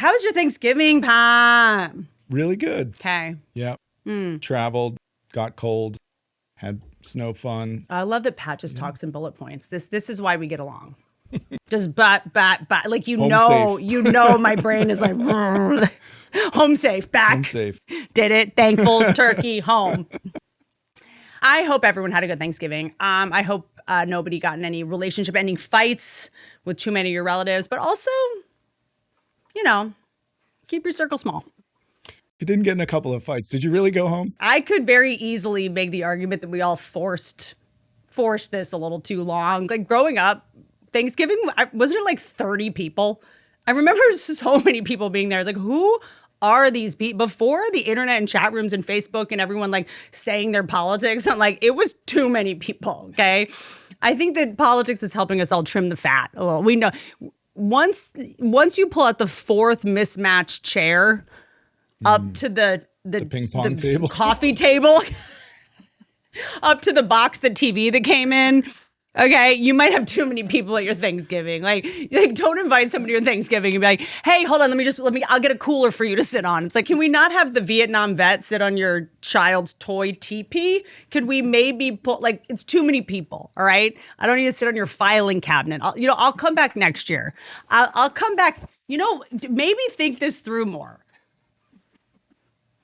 How was your Thanksgiving, Pam? Really good. Okay. Yep. Traveled, got cold, had snow fun. I love that Pat just talks in bullet points. This is why we get along. Just bat. Like, Home safe. my brain is like, home safe, back. Home safe. Did it. Thankful, turkey, home. I hope everyone had a good Thanksgiving. I hope nobody got in any relationship ending fights with too many of your relatives, but also, keep your circle small. You didn't get in a couple of fights. Did you really go home? I could very easily make the argument that we all forced this a little too long. Like growing up, Thanksgiving, wasn't it like 30 people? I remember so many people being there. Like, who are these people? Before the internet and chat rooms and Facebook and everyone like saying their politics, and like it was too many people, okay? I think that politics is helping us all trim the fat a little. We know once you pull out the fourth mismatched chair up to the ping pong table, coffee table, up to the box, the TV that came in. Okay, you might have too many people at your Thanksgiving. Like don't invite somebody to your Thanksgiving and be like, hey, hold on, I'll get a cooler for you to sit on. It's like, can we not have the Vietnam vet sit on your child's toy teepee? Could we maybe put, like, it's too many people, all right? I don't need to sit on your filing cabinet. I'll come back next year. I'll come back, maybe think this through more.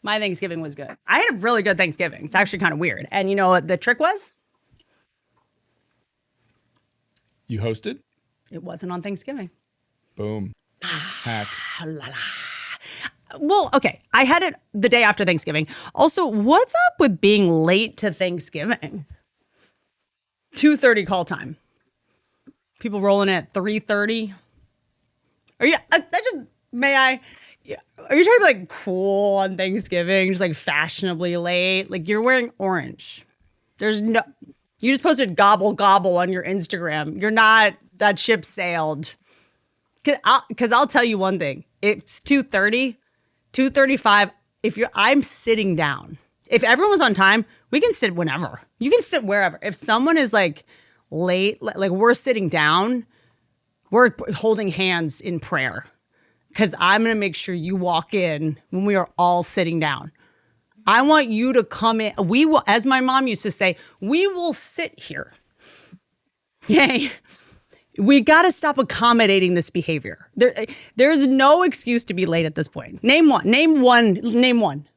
My Thanksgiving was good. I had a really good Thanksgiving. It's actually kind of weird. And you know what the trick was? You hosted? It wasn't on Thanksgiving. Boom. Hack. Well, okay. I had it the day after Thanksgiving. Also, what's up with being late to Thanksgiving? 2:30 call time. People rolling at 3:30. Are you? Are you trying to be like cool on Thanksgiving? Just like fashionably late? Like you're wearing orange. You just posted gobble gobble on your Instagram. You're not, that ship sailed. Because I'll tell you one thing. It's 2:30, 2:35. I'm sitting down. If everyone was on time, we can sit whenever. You can sit wherever. If someone is like late, like we're sitting down, we're holding hands in prayer. Because I'm going to make sure you walk in when we are all sitting down. I want you to come in. We will, as my mom used to say, we will sit here. Yay. We got to stop accommodating this behavior. There's no excuse to be late at this point. Name one.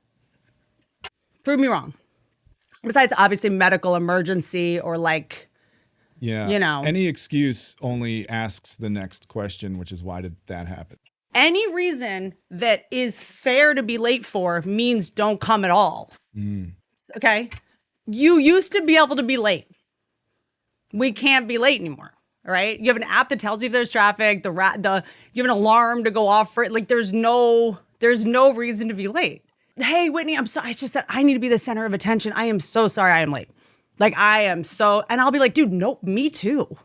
Prove me wrong. Besides, obviously, medical emergency or like, any excuse only asks the next question, which is, why did that happen? Any reason that is fair to be late for means don't come at all. Okay? You used to be able to be late. We can't be late anymore. All right? You have an app that tells you if there's traffic, you have an alarm to go off for it. Like there's no reason to be late. Hey, Whitney, I'm sorry. It's just that I need to be the center of attention. I am so sorry I am late. Like and I'll be like, dude, nope, me too.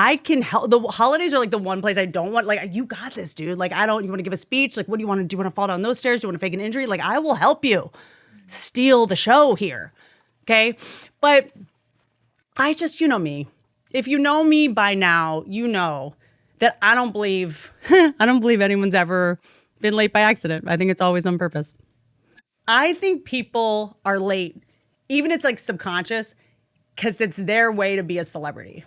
I can help. The holidays are like the one place I don't want, like, you got this, dude. Like, you want to give a speech? Like, what do you want to do? You want to fall down those stairs? Do you want to fake an injury? Like, I will help you steal the show here. Okay. But I just, me. If you know me by now, you know that I don't believe anyone's ever been late by accident. I think it's always on purpose. I think people are late, even it's like subconscious, because it's their way to be a celebrity.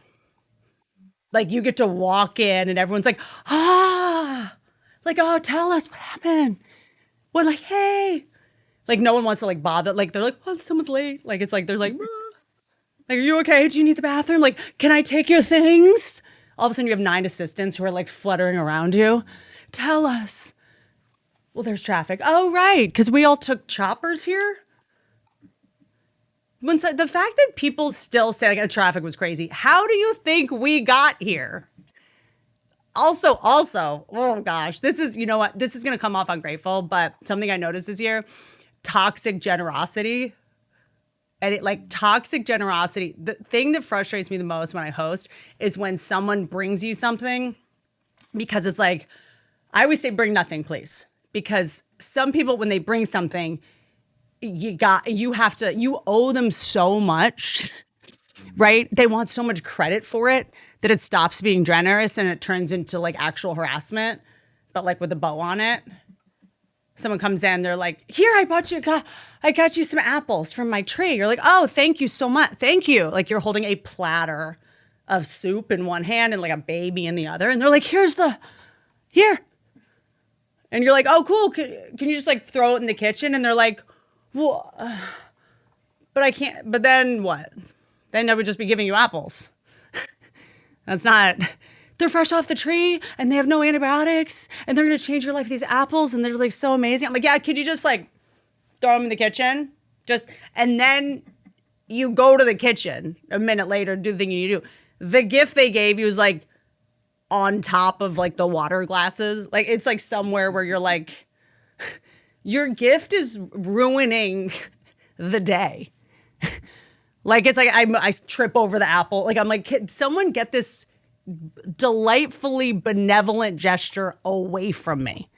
Like you get to walk in and everyone's like, like, oh, tell us what happened. What, like, hey. Like no one wants to like bother. Like they're like, oh, someone's late. Like it's like, they're like, like, are you okay? Do you need the bathroom? Like, can I take your things? All of a sudden you have 9 assistants who are like fluttering around you. Tell us. Well, there's traffic. Oh, right. Because we all took choppers here. The fact that people still say like the traffic was crazy. How do you think we got here? Also, oh gosh, this is, you know what? This is going to come off ungrateful, but something I noticed this year, toxic generosity. And toxic generosity, the thing that frustrates me the most when I host is when someone brings you something, because it's like, I always say bring nothing, please. Because some people, when they bring something, you owe them so much, right? They want so much credit for it that it stops being generous and it turns into like actual harassment. but like with a bow on it. Someone comes in, they're like, here, I got you some apples from my tree. You're like, oh, thank you so much. Thank you. Like you're holding a platter of soup in one hand and like a baby in the other. And they're like, here. And you're like, oh, cool. Can you just like throw it in the kitchen? And they're like, well, but I can't. But then what? Then I would just be giving you apples. That's not, they're fresh off the tree and they have no antibiotics and they're going to change your life, these apples. And they're like so amazing. I'm like, yeah, could you just like throw them in the kitchen? And then you go to the kitchen a minute later, do the thing you need to do. The gift they gave you is like on top of like the water glasses. Like it's like somewhere where you're like, your gift is ruining the day. Like it's like I trip over the apple. Like I'm like, can someone get this delightfully benevolent gesture away from me?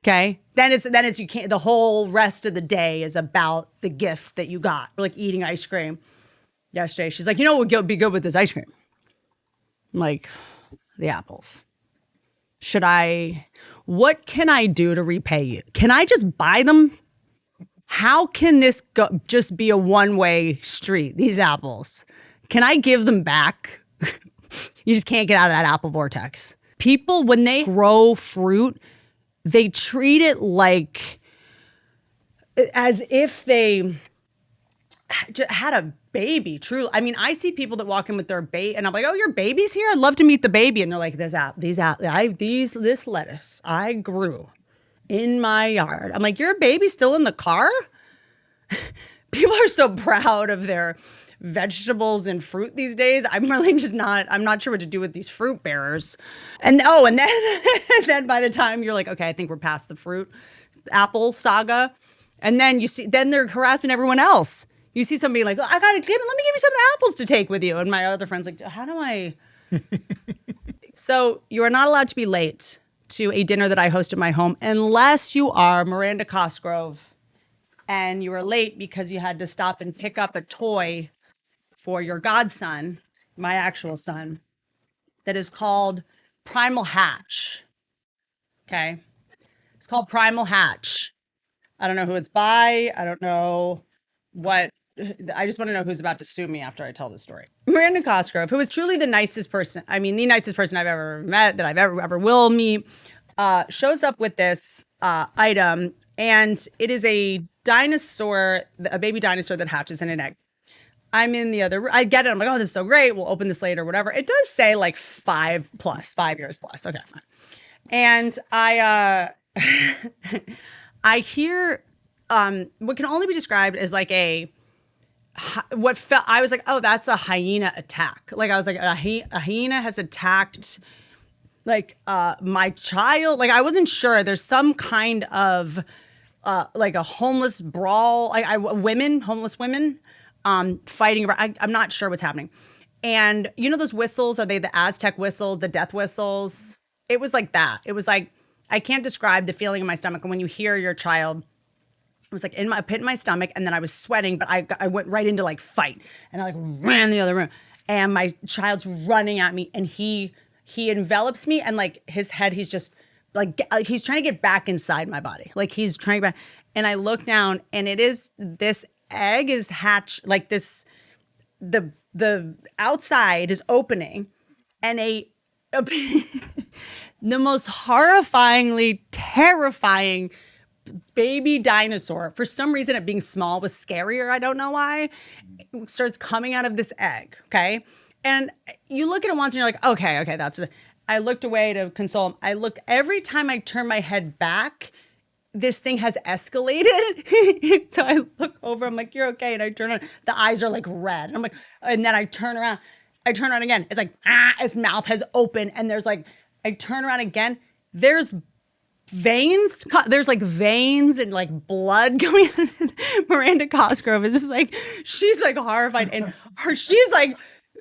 Okay. Then it's you can't. The whole rest of the day is about the gift that you got. We're like eating ice cream yesterday. She's like, you know what would be good with this ice cream? I'm like, the apples. What can I do to repay you? Can I just buy them? How can this just be a one-way street, these apples? Can I give them back? You just can't get out of that apple vortex. People, when they grow fruit, they treat it like as if they had a baby. True. I mean, I see people that walk in with their baby, and I'm like, "Oh, your baby's here. I'd love to meet the baby." And they're like, "This lettuce I grew in my yard." I'm like, "Your baby's still in the car?" People are so proud of their vegetables and fruit these days. I'm not sure what to do with these fruit bearers. And then by the time you're like, okay, I think we're past the fruit apple saga. And then then they're harassing everyone else. You see somebody like, let me give you some of the apples to take with you. And my other friend's like, how do I? So you are not allowed to be late to a dinner that I host at my home unless you are Miranda Cosgrove and you were late because you had to stop and pick up a toy for your godson, my actual son, that is called Primal Hatch. Okay. It's called Primal Hatch. I don't know who it's by. I don't know what. I just want to know who's about to sue me after I tell this story. Miranda Cosgrove, who is truly the nicest person. I mean, the nicest person I've ever met, that I've ever will meet, shows up with this item. And it is a dinosaur, a baby dinosaur that hatches in an egg. I'm in the other, I get it. I'm like, oh, this is so great. We'll open this later, whatever. It does say like 5 years plus. Okay, fine. And I hear what can only be described as like I was like, oh, that's a hyena attack. Like I was like, a hyena has attacked like my child. Like I wasn't sure. There's some kind of like a homeless brawl, like homeless women fighting around. I'm not sure what's happening. And you know those whistles? Are they the Aztec whistles, the death whistles? It was like that. It was like, I can't describe the feeling in my stomach. And when you hear your child, it was like in my pit in my stomach, and then I was sweating, but I went right into like fight, and I like ran the other room, and my child's running at me, and he envelops me, and like his head, he's just like he's trying to get back inside my body, like he's trying back, and I look down, and it is this egg is hatched like this, the outside is opening, and the most horrifyingly terrifying baby dinosaur, for some reason it being small was scarier. I don't know why. It starts coming out of this egg. Okay. And you look at it once and you're like, okay, that's it. I looked away to console him. Every time I turn my head back, this thing has escalated. So I look over, I'm like, you're okay. And I turn on, the eyes are like red. I'm like, and then I turn around again. It's like, its mouth has opened, and there's like, I turn around again. There's veins. There's like veins and like blood going on. Miranda Cosgrove is just like, she's like horrified, and she's like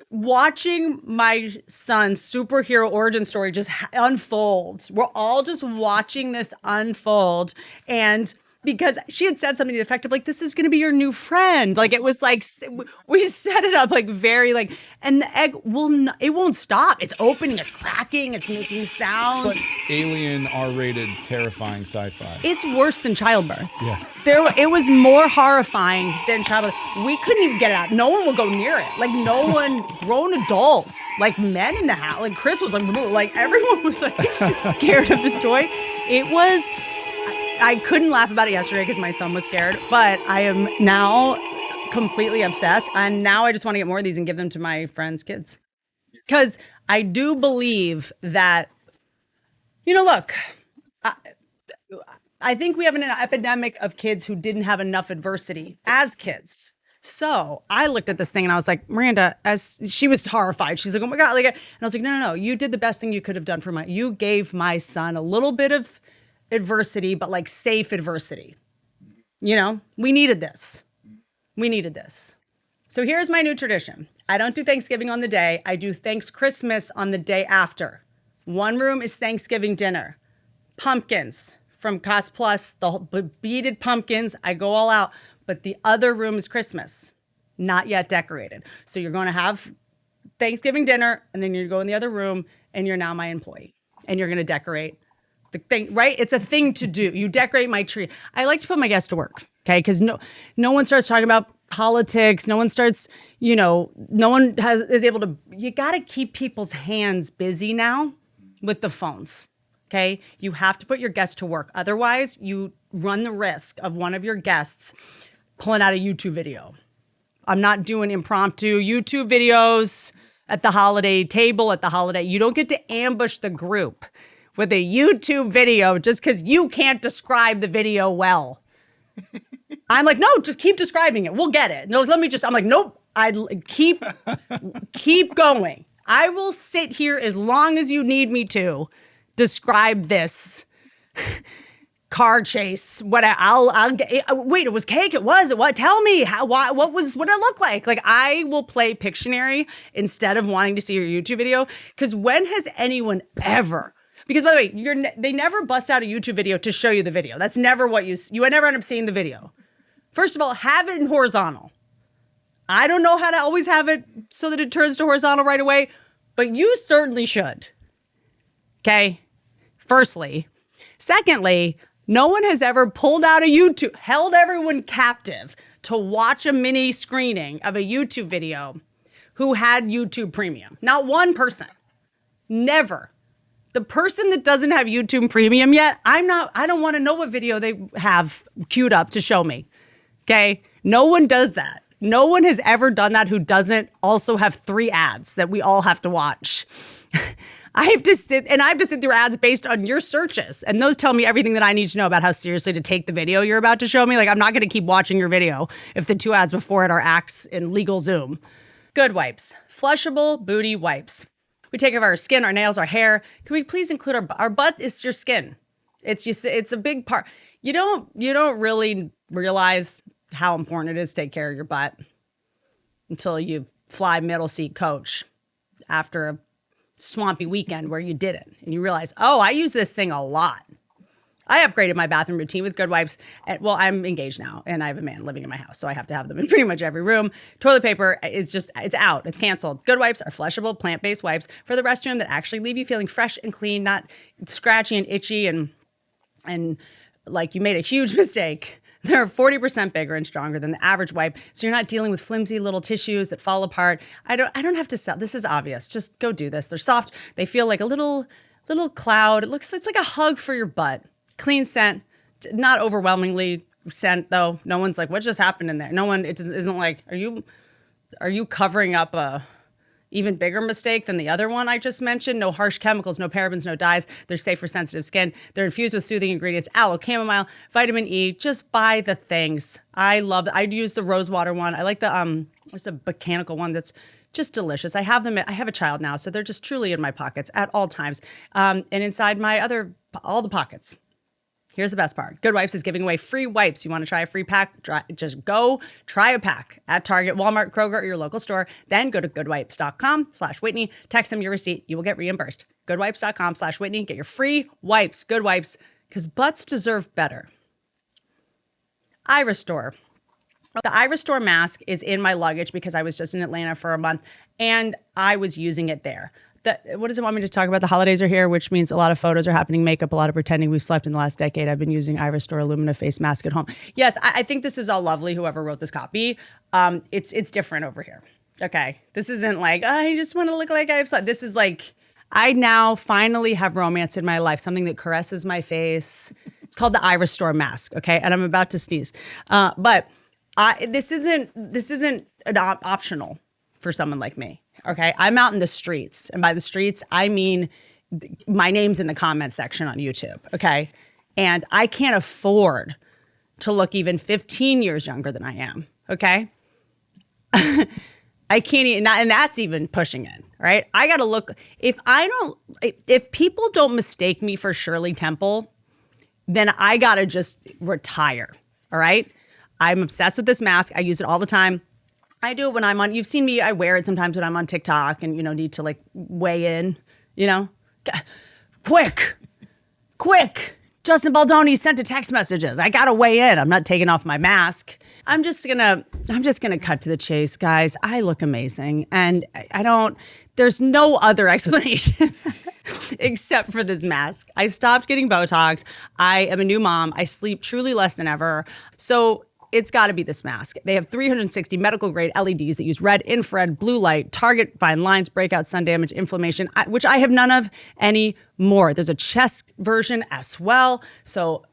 watching my son's superhero origin story just unfold. We're all just watching this unfold, and because she had said something to the effect of like, this is going to be your new friend. Like, it was like, we set it up like very like, and the egg it won't stop. It's opening, it's cracking, it's making sounds. It's like alien, R-rated, terrifying sci-fi. It's worse than childbirth. Yeah. It was more horrifying than childbirth. We couldn't even get it out. No one would go near it. Like, no one, grown adults, like men in the house. Like, Chris was like everyone was like scared of this toy. It was, I couldn't laugh about it yesterday because my son was scared, but I am now completely obsessed. And now I just want to get more of these and give them to my friends' kids. Because I do believe that, look, I think we have an epidemic of kids who didn't have enough adversity as kids. So I looked at this thing and I was like, Miranda, as she was horrified. She's like, oh my God. And I was like, no. You did the best thing you could have done for you gave my son a little bit of adversity, but like safe adversity. We needed this. So here's my new tradition. I don't do Thanksgiving on the day. I do Christmas on the day after. One room is Thanksgiving dinner. Pumpkins from Cost Plus, the beaded pumpkins. I go all out. But the other room is Christmas, not yet decorated. So you're going to have Thanksgiving dinner, and then you go in the other room, and you're now my employee. And you're going to decorate the thing, right? It's a thing to do. You decorate my tree. I like to put my guests to work, okay? Because no one starts talking about politics. No one starts, no one is able to, you got to keep people's hands busy now with the phones, okay? You have to put your guests to work. Otherwise, you run the risk of one of your guests pulling out a YouTube video. I'm not doing impromptu YouTube videos at the holiday table, at the holiday. You don't get to ambush the group with a YouTube video just because you can't describe the video well. I'm like, no, just keep describing it. We'll get it. No, I'm like, nope. Keep going. I will sit here as long as you need me to describe this car chase. I'll get. Wait, it was cake. It was. What? Tell me what did it look like? Like, I will play Pictionary instead of wanting to see your YouTube video. Because when has anyone ever? Because by the way, they never bust out a YouTube video to show you the video. That's never what you never end up seeing the video. First of all, have it in horizontal. I don't know how to always have it so that it turns to horizontal right away, but you certainly should. Okay. Firstly. Secondly, no one has ever pulled out a YouTube, held everyone captive to watch a mini screening of a YouTube video who had YouTube Premium. Not one person. Never. The person that doesn't have YouTube Premium yet, I don't want to know what video they have queued up to show me. Okay? No one does that. No one has ever done that who doesn't also have 3 ads that we all have to watch. I have to sit through ads based on your searches. And those tell me everything that I need to know about how seriously to take the video you're about to show me. Like, I'm not going to keep watching your video if the 2 ads before it are Axe and Legal Zoom. Good wipes. Flushable booty wipes. We take care of our skin, our nails, our hair. Can we please include our butt is your skin. It's a big part. You don't really realize how important it is to take care of your butt until you fly middle seat coach after a swampy weekend where you did it and you realize, oh, I use this thing a lot. I upgraded my bathroom routine with Good Wipes. Well, I'm engaged now and I have a man living in my house, so I have to have them in pretty much every room. Toilet paper it's out. It's canceled. Good Wipes are flushable, plant-based wipes for the restroom that actually leave you feeling fresh and clean, not scratchy and itchy and like you made a huge mistake. They're 40% bigger and stronger than the average wipe, so you're not dealing with flimsy little tissues that fall apart. I don't have to sell. This is obvious. Just go do this. They're soft. They feel like a little cloud. It's like a hug for your butt. Clean scent, not overwhelmingly scent though. No one's like, what just happened in there? No one. It isn't like, are you covering up a even bigger mistake than the other one I just mentioned? No harsh chemicals, no parabens, no dyes. They're safe for sensitive skin. They're infused with soothing ingredients, aloe, chamomile, vitamin E. Just buy the things. I love I use the rose water one. I like there's a botanical one that's just delicious. I have them. I have a child now, so they're just truly in my pockets at all times. And inside my all the pockets. Here's the best part. Good Wipes is giving away free wipes. You want to try a free pack? Just go try a pack at Target, Walmart, Kroger, or your local store. Then go to goodwipes.com/Whitney. Text them your receipt. You will get reimbursed. Goodwipes.com/Whitney. Get your free wipes. Good Wipes, because butts deserve better. Iris Store. The Iris Store mask is in my luggage because I was just in Atlanta for a month and I was using it there. What does it want me to talk about? The holidays are here, which means a lot of photos are happening, makeup, a lot of pretending we've slept in the last decade. I've been using Iris Store Illumina face mask at home. Yes, I think this is all lovely, whoever wrote this copy. It's different over here. Okay. This isn't like, I just want to look like I've slept. This is like, I now finally have romance in my life, something that caresses my face. It's called the Iris Store mask. Okay. And I'm about to sneeze. But this isn't optional for someone like me. Okay, I'm out in the streets, and by the streets, I mean my name's in the comment section on YouTube. Okay, and I can't afford to look even 15 years younger than I am. Okay, I can't even, and that's even pushing it. Right, I got to look. If people don't mistake me for Shirley Temple, then I gotta just retire. All right, I'm obsessed with this mask. I use it all the time. I do it when I'm on, you've seen me, I wear it sometimes when I'm on TikTok and, need to like weigh in, Quick. Justin Baldoni sent a text messages. I got to weigh in. I'm not taking off my mask. I'm just going to cut to the chase, guys. I look amazing. And there's no other explanation except for this mask. I stopped getting Botox. I am a new mom. I sleep truly less than ever. So it's got to be this mask. They have 360 medical grade LEDs that use red, infrared, blue light, target fine lines, breakouts, sun damage, inflammation, which I have none of anymore. There's a chest version as well. So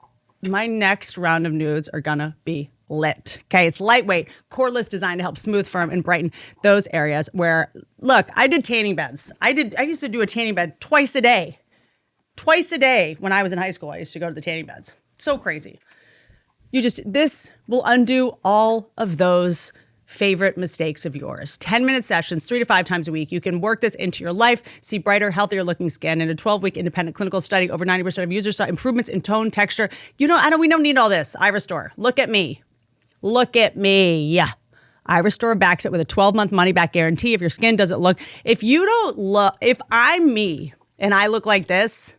my next round of nudes are gonna be lit. Okay, it's lightweight, cordless, designed to help smooth, firm, and brighten those areas where, look, I did tanning beds. I used to do a tanning bed twice a day. Twice a day when I was in high school, I used to go to the tanning beds. So crazy. This will undo all of those favorite mistakes of yours. 10-minute sessions, 3 to 5 times a week. You can work this into your life, see brighter, healthier looking skin. In a 12-week independent clinical study, over 90% of users saw improvements in tone, texture. We don't need all this. Iris Store, look at me. Look at me. Yeah. Iris Store backs it with a 12-month money-back guarantee if your skin doesn't look. If I'm me and I look like this,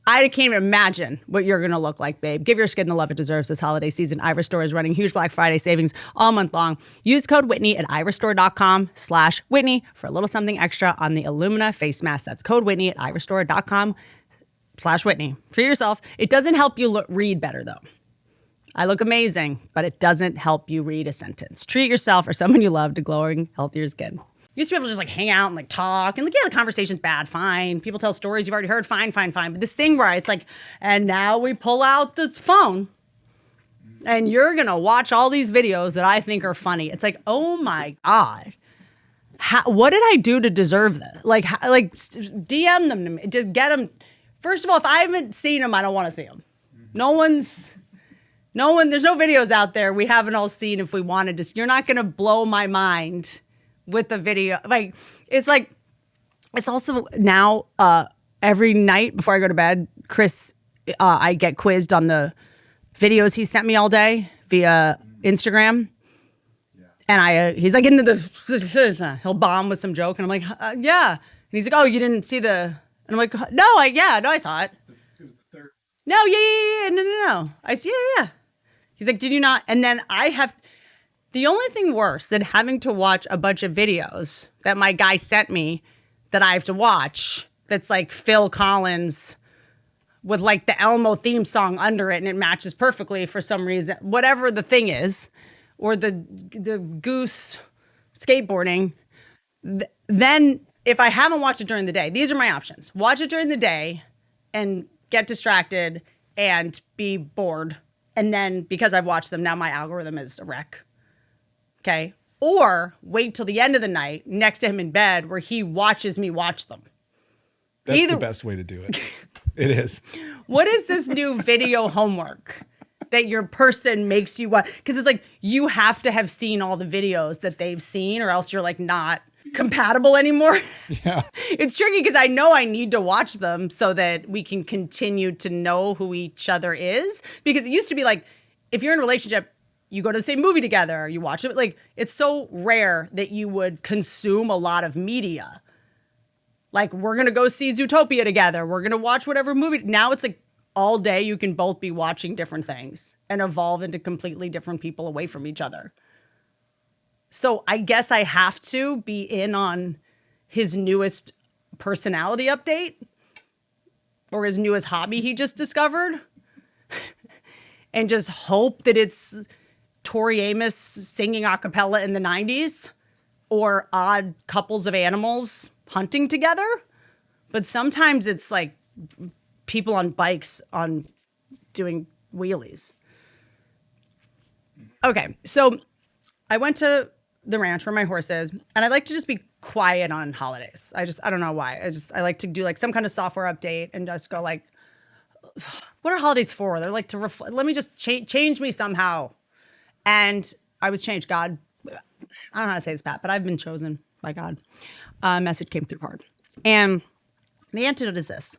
I can't even imagine what you're going to look like, babe. Give your skin the love it deserves this holiday season. Iris Store is running huge Black Friday savings all month long. Use code Whitney at irisstore.com/Whitney for a little something extra on the Illumina face mask. That's code Whitney at irisstore.com/Whitney for yourself. It doesn't help you read better, though. I look amazing, but it doesn't help you read a sentence. Treat yourself or someone you love to glowing, healthier skin. You used to be able to just like hang out and like talk and like, yeah, the conversation's bad, fine. People tell stories you've already heard, fine. But this thing where it's like, and now we pull out the phone and you're going to watch all these videos that I think are funny. It's like, oh my God. What did I do to deserve this? Like DM them to me. Just get them. First of all, if I haven't seen them, I don't want to see them. There's no videos out there we haven't all seen if we wanted to. You're not going to blow my mind with the video. It's also now every night before I go to bed, Chris, I get quizzed on the videos he sent me all day via Instagram. Yeah. And he's like he'll bomb with some joke and I'm like, yeah. And he's like, oh, you didn't see and I'm like, no, I saw it. It was the third. No, yeah. No. I see, yeah. He's like, did you not? And then the only thing worse than having to watch a bunch of videos that my guy sent me that I have to watch, that's like Phil Collins with like the Elmo theme song under it and it matches perfectly for some reason, whatever the thing is, or the goose skateboarding, then if I haven't watched it during the day, these are my options. Watch it during the day and get distracted and be bored. And then because I've watched them, now my algorithm is a wreck. Okay. Or wait till the end of the night next to him in bed where he watches me watch them. That's the best way to do it. It is. What is this new video homework that your person makes you watch? Because it's like you have to have seen all the videos that they've seen or else you're like not compatible anymore. Yeah. It's tricky because I know I need to watch them so that we can continue to know who each other is. Because it used to be like, if you're in a relationship, you go to the same movie together, you watch it. Like, it's so rare that you would consume a lot of media. Like, we're going to go see Zootopia together. We're going to watch whatever movie. Now it's like all day you can both be watching different things and evolve into completely different people away from each other. So I guess I have to be in on his newest personality update or his newest hobby he just discovered and just hope that it's Tori Amos singing a cappella in the 90s or odd couples of animals hunting together. But sometimes it's like people on bikes on doing wheelies. Okay, so I went to the ranch where my horse is, and I like to just be quiet on holidays. I don't know why. I like to do like some kind of software update and just go like, what are holidays for? They're like to reflect. Let me just change me somehow. And I was changed. God, I don't know how to say this, Pat, but I've been chosen by God. Message came through hard. And the antidote is this.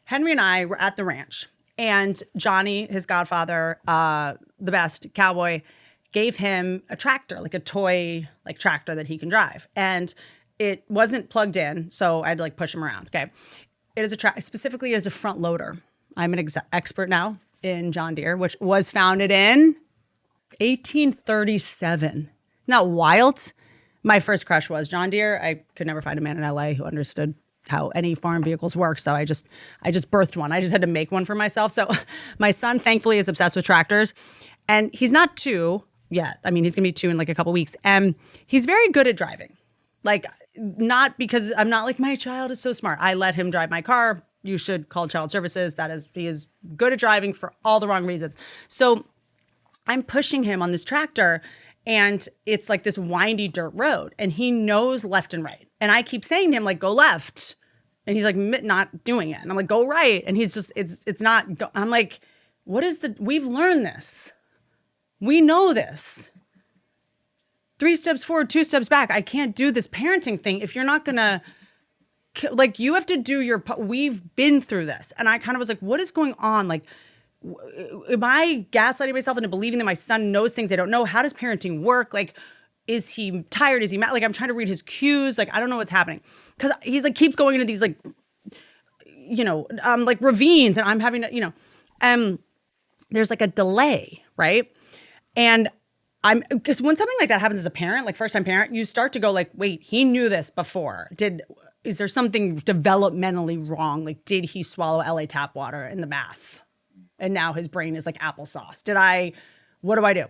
Henry and I were at the ranch, and Johnny, his godfather, the best cowboy, gave him a tractor, like a toy like tractor that he can drive. And it wasn't plugged in, so I had to like push him around. Okay. It is a tractor, specifically as a front loader. I'm an expert now in John Deere, which was founded in 1837. Not wild. My first crush was John Deere. I could never find a man in LA who understood how any farm vehicles work. So I just birthed one. I just had to make one for myself. So my son, thankfully, is obsessed with tractors, and he's not 2 yet. I mean, he's gonna be 2 in like a couple weeks, and he's very good at driving. Like, not because I'm not like, my child is so smart. I let him drive my car. You should call child services. He is good at driving for all the wrong reasons. So I'm pushing him on this tractor, and it's like this windy dirt road, and he knows left and right. And I keep saying to him, like, go left. And he's like, not doing it. And I'm like, go right. And he's just, it's not, I'm like, we've learned this. We know this. 3 steps forward, 2 steps back. I can't do this parenting thing if you're not going to, like, you have to do we've been through this. And I kind of was like, what is going on? Like, am I gaslighting myself into believing that my son knows things I don't know? How does parenting work? Like, is he tired? Is he mad? Like, I'm trying to read his cues. Like, I don't know what's happening. Because he's like, keeps going into these like, like ravines, and I'm having to, there's like a delay, right? And because when something like that happens as a parent, like first time parent, you start to go like, wait, he knew this before. Is there something developmentally wrong? Like, did he swallow LA tap water in the bath? And now his brain is like applesauce. What do I do?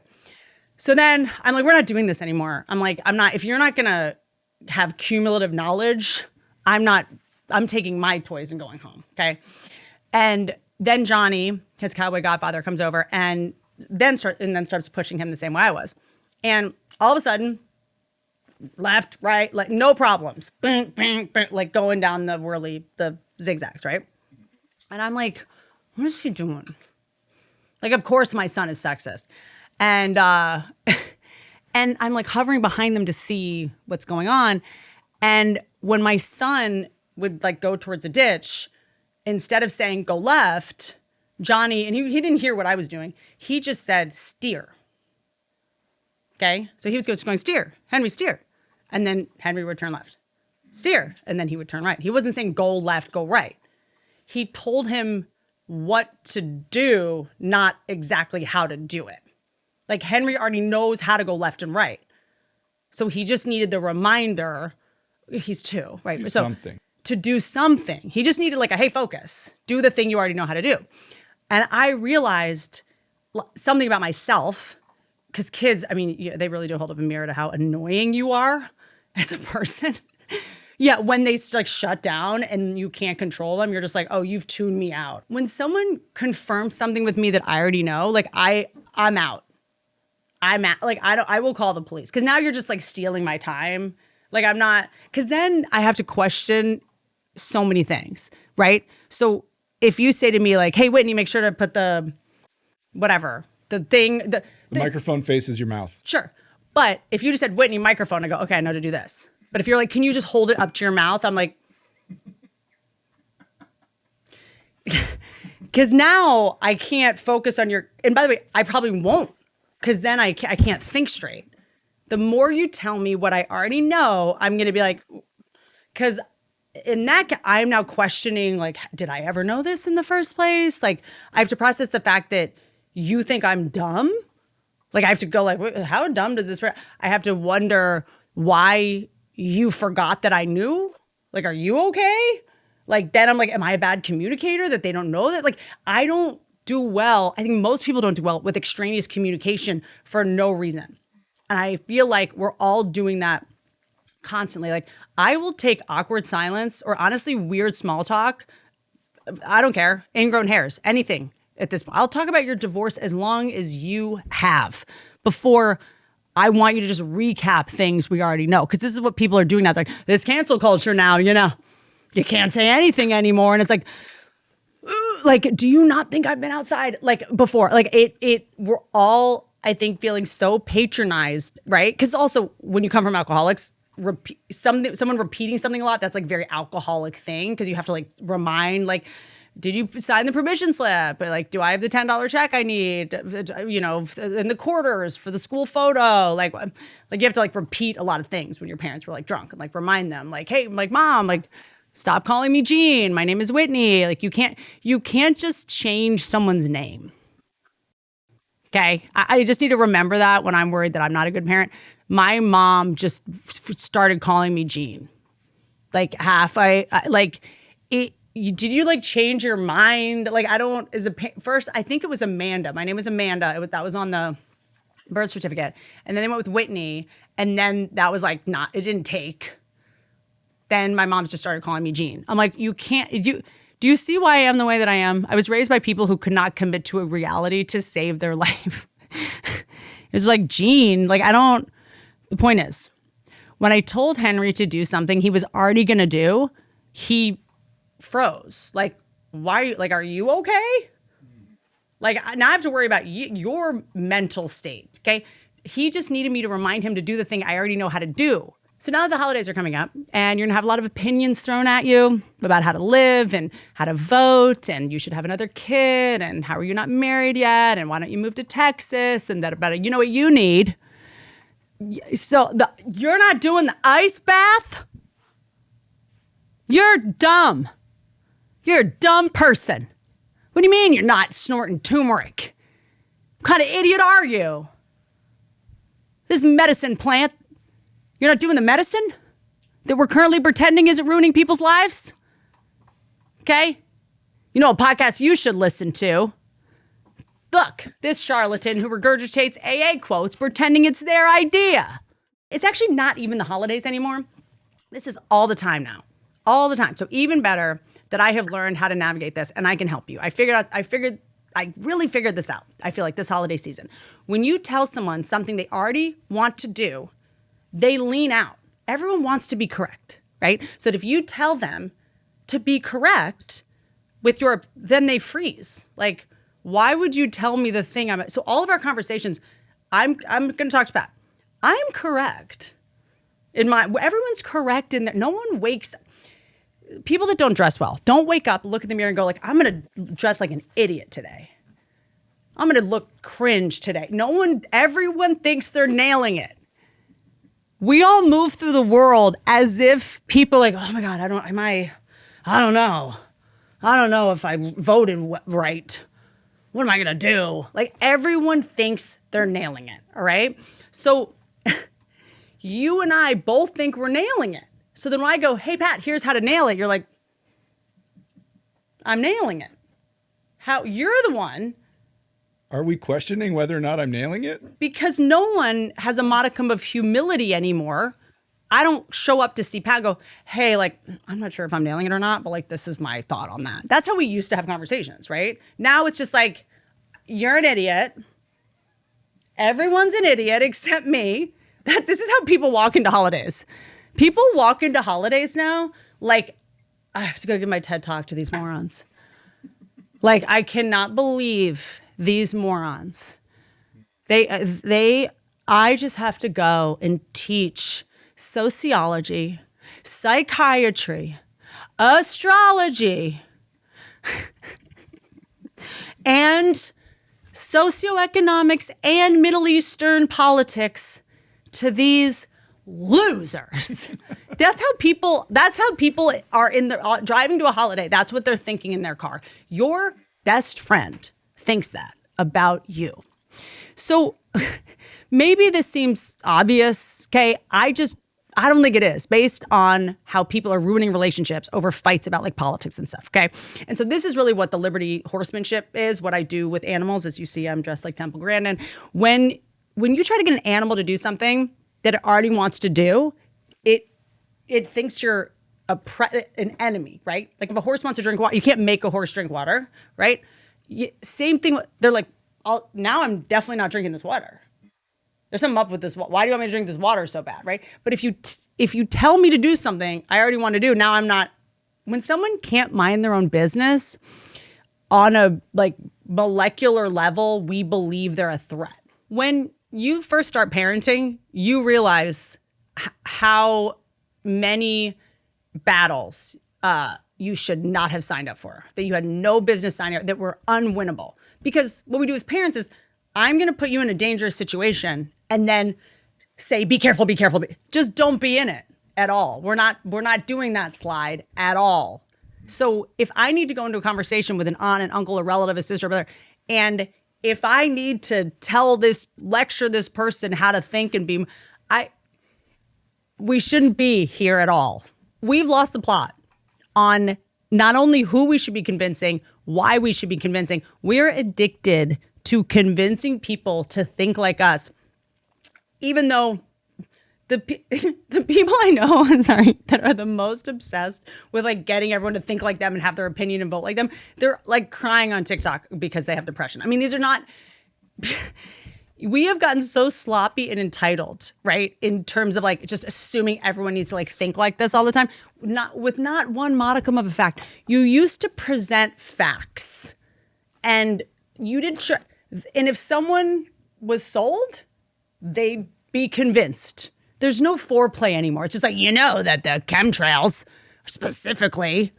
So then I'm like, we're not doing this anymore. I'm like, if you're not going to have cumulative knowledge, I'm taking my toys and going home. Okay. And then Johnny, his cowboy godfather, comes over and then starts pushing him the same way I was. And all of a sudden, left, right, like no problems. Bing, bing, bing, like going down the zigzags, right? And I'm like, what is he doing? Like, of course my son is sexist. And and I'm like hovering behind them to see what's going on. And when my son would like go towards a ditch, instead of saying go left, Johnny, and he didn't hear what I was doing, he just said steer. Okay? So he was just going steer, Henry, steer. And then Henry would turn left. Steer. And then he would turn right. He wasn't saying go left, go right. He told him what to do, not exactly how to do it. Like, Henry already knows how to go left and right. So he just needed the reminder. He's 2, right? To do something. He just needed like hey, focus. Do the thing you already know how to do. And I realized something about myself, because kids, I mean, they really do hold up a mirror to how annoying you are as a person. Yeah, when they like shut down and you can't control them, you're just like, oh, you've tuned me out. When someone confirms something with me that I already know, like I'm out. Like, I will call the police, because now you're just like stealing my time. Like, I'm not, because then I have to question so many things, right? So if you say to me like, hey, Whitney, make sure to put the microphone faces your mouth. Sure. But if you just said Whitney microphone, I go, okay, I know to do this. But if you're like, can you just hold it up to your mouth? I'm like, because now I can't focus on and by the way, I probably won't, because then I can't think straight. The more you tell me what I already know, I'm going to be like, because in that, I'm now questioning, like, did I ever know this in the first place? Like, I have to process the fact that you think I'm dumb. Like, I have to go like, how dumb does this? I have to wonder why you forgot that I knew. Like, are you okay? Like, then I'm like, am I a bad communicator that they don't know that? Like, I don't do well. I think most people don't do well with extraneous communication for no reason. And I feel like we're all doing that constantly. Like, I will take awkward silence or honestly weird small talk. I don't care. Ingrown hairs, anything at this point. I'll talk about your divorce as long as you have before I want you to just recap things we already know. Because this is what people are doing now. They're like, this cancel culture now, you know, you can't say anything anymore. And it's like, do you not think I've been outside like before? Like we're all, I think, feeling so patronized, right? Because also when you come from alcoholics, someone repeating something a lot, that's like very alcoholic thing. Because you have to like remind, like, did you sign the permission slip? Like, do I have the $10 check I need? You know, in the quarters for the school photo. Like you have to like repeat a lot of things when your parents were like drunk and like remind them, like, hey, like mom, like stop calling me Jean. My name is Whitney. Like you can't just change someone's name. Okay, I just need to remember that when I'm worried that I'm not a good parent. My mom just started calling me Jean. Like did you like change your mind? Like first, I think it was Amanda. My name was Amanda. That was on the birth certificate. And then they went with Whitney. And then that was like it didn't take. Then my mom just started calling me Jean. I'm like, do you see why I am the way that I am? I was raised by people who could not commit to a reality to save their life. It's like, Jean, like the point is, when I told Henry to do something he was already going to do, he froze. Like, why? Like, are you okay? Like, now I have to worry about your mental state. Okay. He just needed me to remind him to do the thing I already know how to do. So now that the holidays are coming up and you're gonna have a lot of opinions thrown at you about how to live and how to vote and you should have another kid and how are you not married yet and why don't you move to Texas and that about it. You know what you need? So you're not doing the ice bath? You're dumb. You're a dumb person. What do you mean you're not snorting turmeric? What kind of idiot are you? This medicine plant, you're not doing the medicine that we're currently pretending isn't ruining people's lives? Okay? You know a podcast you should listen to? Look, this charlatan who regurgitates AA quotes pretending it's their idea. It's actually not even the holidays anymore. This is all the time now. All the time. So even better that I have learned how to navigate this and I can help you. I really figured this out. I feel like this holiday season. When you tell someone something they already want to do, they lean out. Everyone wants to be correct, right? So that if you tell them to be correct then they freeze. Like, why would you tell me the thing so all of our conversations, I'm going to talk to Pat. I'm correct. Everyone's correct in that. No one wakes. People that don't dress well, don't wake up, look in the mirror and go like, I'm going to dress like an idiot today. I'm going to look cringe today. Everyone thinks they're nailing it. We all move through the world as if people like, oh my God, I don't know. I don't know if I voted right. What am I going to do? Like everyone thinks they're nailing it. All right. So you and I both think we're nailing it. So then when I go, hey, Pat, here's how to nail it. You're like, I'm nailing it. You're the one. Are we questioning whether or not I'm nailing it? Because no one has a modicum of humility anymore. I don't show up to see Pat and go, hey, like, I'm not sure if I'm nailing it or not, but like, this is my thought on that. That's how we used to have conversations, right? Now it's just like, you're an idiot. Everyone's an idiot except me. This is how people walk into holidays. People walk into holidays now like, I have to go give my TED talk to these morons. Like, I cannot believe these morons. I just have to go and teach sociology, psychiatry, astrology, and socioeconomics and Middle Eastern politics to these losers. That's how people are in their driving to a holiday. That's what they're thinking in their car. Your best friend thinks that about you. So maybe this seems obvious. Okay. I don't think it is, based on how people are ruining relationships over fights about like politics and stuff. Okay. And so this is really what the Liberty horsemanship is. What I do with animals. As you see, I'm dressed like Temple Grandin. When you try to get an animal to do something that it already wants to do, it thinks you're an enemy, right? Like if a horse wants to drink water, you can't make a horse drink water, right? Same thing. They're like, now I'm definitely not drinking this water. There's something up with this. Why do you want me to drink this water so bad, right? But if you tell me to do something I already want to do, now I'm not. When someone can't mind their own business on a like molecular level, we believe they're a threat. When you first start parenting, you realize how many battles you should not have signed up for, that you had no business signing up, that were unwinnable. Because what we do as parents is, I'm going to put you in a dangerous situation and then say, be careful, be careful. Just don't be in it at all. We're not doing that slide at all. So if I need to go into a conversation with an aunt, an uncle, a relative, a sister, a brother, and if I need to lecture this person how to think and be, we shouldn't be here at all. We've lost the plot on not only who we should be convincing, why we should be convincing. We're addicted to convincing people to think like us, even though the people I know, that are the most obsessed with like getting everyone to think like them and have their opinion and vote like them, they're like crying on TikTok because they have depression. I mean, these are not. We have gotten so sloppy and entitled, right? In terms of like just assuming everyone needs to like think like this all the time, not one modicum of a fact. You used to present facts, and you didn't. And if someone was sold, they'd be convinced. There's no foreplay anymore. It's just like, that the chemtrails specifically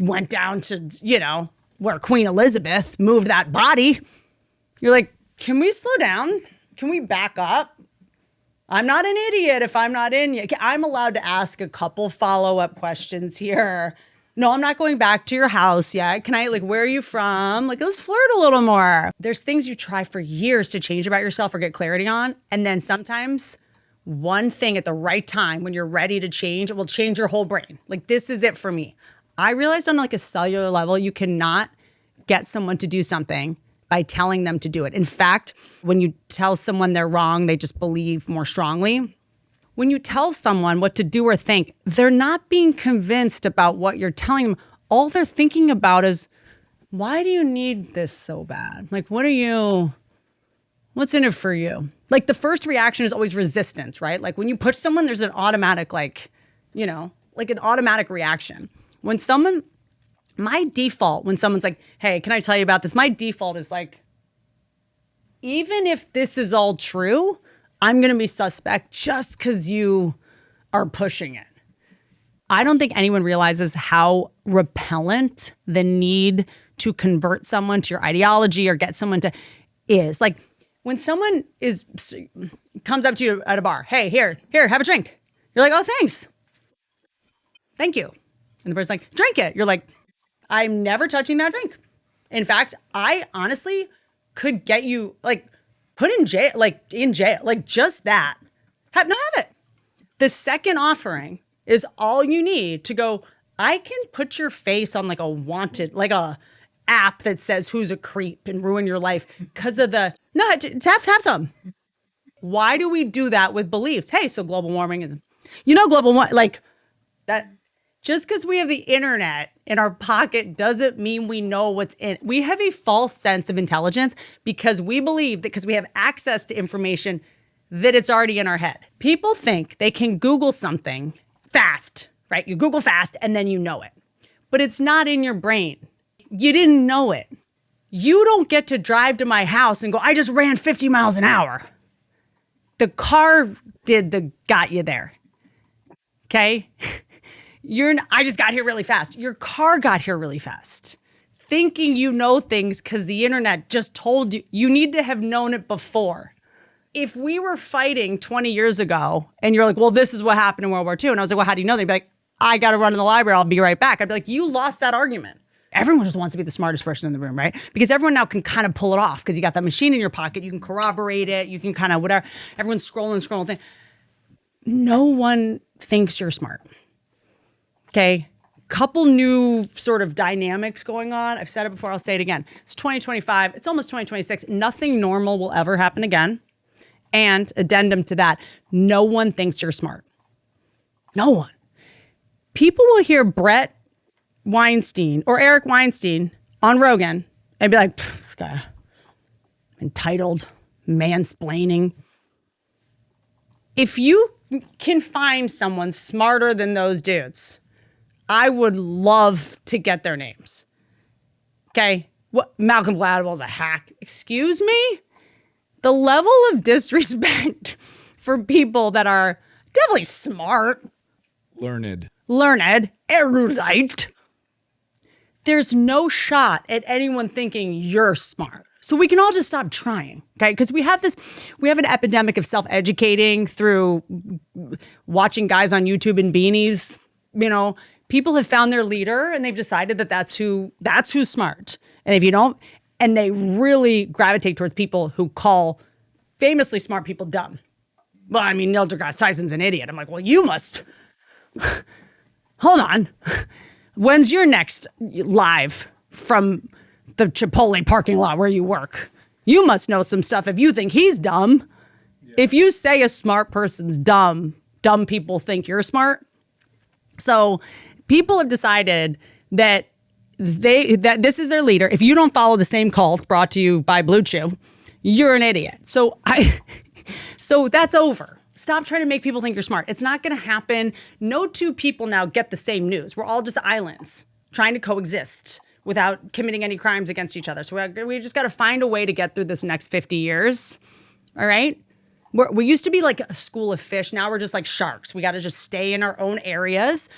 went down to, where Queen Elizabeth moved that body. You're like, can we slow down? Can we back up? I'm not an idiot if I'm not in yet. I'm allowed to ask a couple follow-up questions here. No, I'm not going back to your house yet. Can I, where are you from? Let's flirt a little more. There's things you try for years to change about yourself or get clarity on. And then sometimes one thing at the right time when you're ready to change, it will change your whole brain. This is it for me. I realized on a cellular level, you cannot get someone to do something by telling them to do it. In fact, when you tell someone they're wrong, they just believe more strongly. When you tell someone what to do or think, they're not being convinced about what you're telling them. All they're thinking about is, why do you need this so bad? What's in it for you? The first reaction is always resistance, right? When you push someone, there's an automatic, an automatic reaction. My default, when someone's like, hey, can I tell you about this? My default is even if this is all true, I'm going to be suspect just because you are pushing it. I don't think anyone realizes how repellent the need to convert someone to your ideology or get someone to is. When someone comes up to you at a bar, hey, here, have a drink. You're like, oh, thanks. Thank you. And the person's like, drink it. You're like, I'm never touching that drink. In fact, I honestly could get you put in jail, just that. Have it. The second offering is all you need to go, I can put your face on a wanted, a app that says who's a creep and ruin your life because of to have some. Why do we do that with beliefs? Hey, so global warming is, global warming, that. Just because we have the internet in our pocket doesn't mean we know what's in it. We have a false sense of intelligence because we believe that because we have access to information that it's already in our head. People think they can Google something fast, right? You Google fast and then you know it. But it's not in your brain. You didn't know it. You don't get to drive to my house and go, I just ran 50 miles an hour. The car got you there. Okay? I just got here really fast. Your car got here really fast. Thinking you know things because the internet just told you. You need to have known it before. if we were fighting 20 years ago and you're like, well, this is what happened in World War II. And I was like, well, how do you know? They'd be like, I got to run in the library. I'll be right back. I'd be like, you lost that argument. Everyone just wants to be the smartest person in the room, right? Because everyone now can kind of pull it off because you got that machine in your pocket. You can corroborate it. You can kind of whatever. Everyone's scrolling. No one thinks you're smart. Okay? Couple new sort of dynamics going on. I've said it before. I'll say it again. It's 2025. It's almost 2026. Nothing normal will ever happen again. And addendum to that, no one thinks you're smart. No one. People will hear Brett Weinstein or Eric Weinstein on Rogan and be like, this guy, entitled, mansplaining. If you can find someone smarter than those dudes, I would love to get their names. Okay? What? Malcolm Gladwell's a hack. Excuse me? The level of disrespect for people that are definitely smart, learned, erudite. There's no shot at anyone thinking you're smart. So we can all just stop trying, okay? Because we have an epidemic of self-educating through watching guys on YouTube in beanies. You know, people have found their leader and they've decided that that's who's smart. And if you don't, and they really gravitate towards people who call famously smart people dumb. Well, I mean, Neil deGrasse Tyson's an idiot. I'm like, well, you must. Hold on. When's your next live from the Chipotle parking lot where you work? You must know some stuff if you think he's dumb. Yeah. If you say a smart person's dumb people think you're smart. So people have decided that this is their leader. If you don't follow the same cult brought to you by Blue Chew, you're an idiot. So that's over. Stop trying to make people think you're smart. It's not going to happen. No two people now get the same news. We're all just islands trying to coexist without committing any crimes against each other. So we just got to find a way to get through this next 50 years. All right? We used to be like a school of fish. Now we're just like sharks. We got to just stay in our own areas.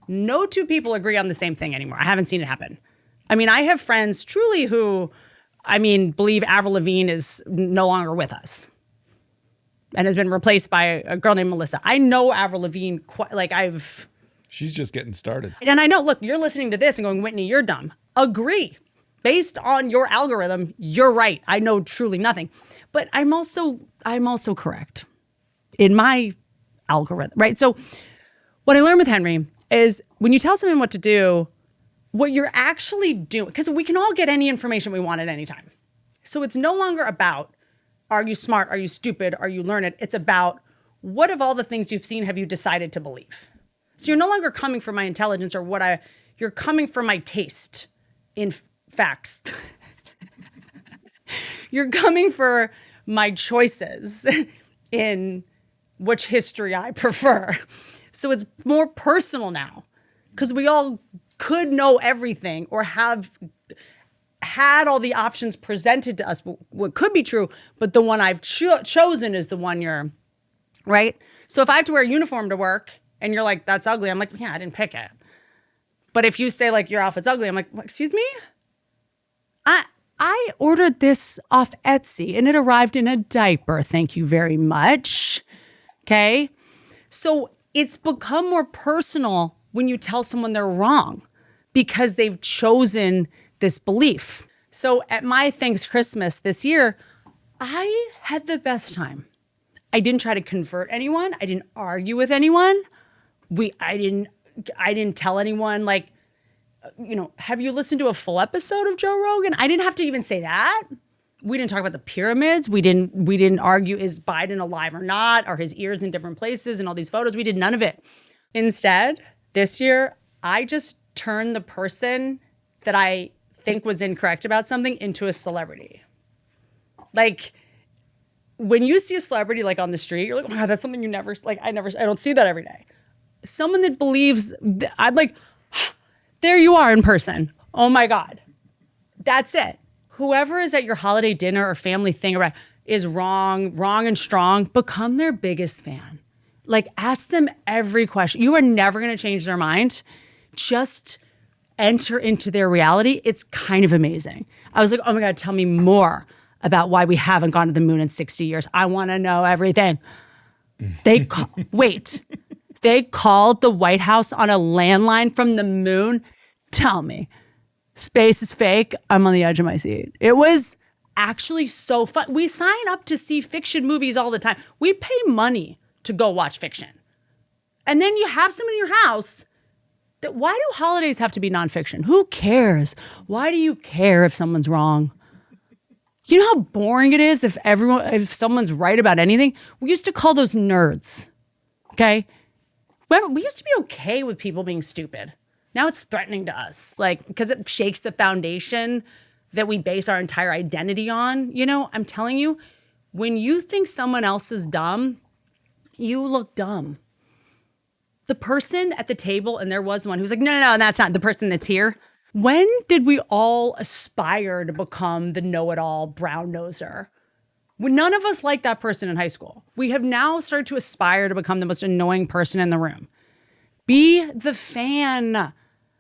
No two people agree on the same thing anymore. I haven't seen it happen. I mean, I have friends truly who, believe Avril Lavigne is no longer with us and has been replaced by a girl named Melissa. I know Avril Lavigne She's just getting started. And I know, look, you're listening to this and going, Whitney, you're dumb. Agree. Based on your algorithm, you're right. I know truly nothing. But I'm also correct in my algorithm, right? So what I learned with Henry is when you tell someone what to do, what you're actually doing, because we can all get any information we want at any time. So it's no longer about, are you smart? Are you stupid? Are you learned? It's about, what of all the things you've seen have you decided to believe? So you're no longer coming for my intelligence or you're coming for my taste in facts. You're coming for my choices in which history I prefer. So it's more personal now because we all could know everything or have had all the options presented to us, what could be true, but the one I've chosen is the one you're, right? So if I have to wear a uniform to work and you're like, that's ugly, I'm like, yeah, I didn't pick it. But if you say like, your outfit's ugly, I'm like, excuse me? I ordered this off Etsy and it arrived in a diaper. Thank you very much. Okay? So it's become more personal when you tell someone they're wrong because they've chosen this belief. So at my Thanks Christmas this year, I had the best time. I didn't try to convert anyone. I didn't argue with anyone. I didn't tell anyone like, have you listened to a full episode of Joe Rogan? I didn't have to even say that. We didn't talk about the pyramids. We didn't argue, is Biden alive or not? Are his ears in different places and all these photos? We did none of it. Instead, this year, I just turned the person that I think was incorrect about something into a celebrity. Like, when you see a celebrity like on the street, you're like, oh my God, that's something you never, like, I don't see that every day. Someone that believes, I'm like, there you are in person. Oh my God. That's it. Whoever is at your holiday dinner or family thing is wrong and strong, become their biggest fan. Like, ask them every question. You are never going to change their mind. Just enter into their reality. It's kind of amazing. I was like, oh my God, tell me more about why we haven't gone to the moon in 60 years. I want to know everything. They they called the White House on a landline from the moon. Tell me, space is fake. I'm on the edge of my seat. It was actually so fun. We sign up to see fiction movies all the time. We pay money to go watch fiction. And then you have some in your house. Why do holidays have to be nonfiction? Who cares? Why do you care if someone's wrong? You know how boring it is if someone's right about anything? We used to call those nerds, okay? We used to be okay with people being stupid. Now it's threatening to us, because it shakes the foundation that we base our entire identity on. I'm telling you, when you think someone else is dumb, you look dumb. The person at the table, and there was one who's like, no, that's not the person that's here. When did we all aspire to become the know-it-all brown noser? None of us liked that person in high school. We have now started to aspire to become the most annoying person in the room. Be the fan.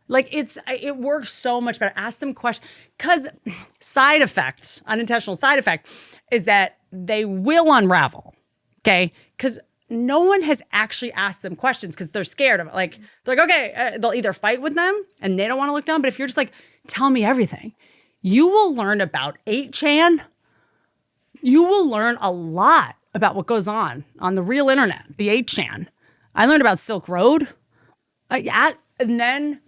It works so much better. Ask them questions. Because unintentional side effect, is that they will unravel, okay? Because no one has actually asked them questions because they're scared of it. They're like, okay, they'll either fight with them and they don't want to look dumb. But if you're just like, tell me everything, you will learn about 8chan. You will learn a lot about what goes on the real internet, the 8chan. I learned about Silk Road. And then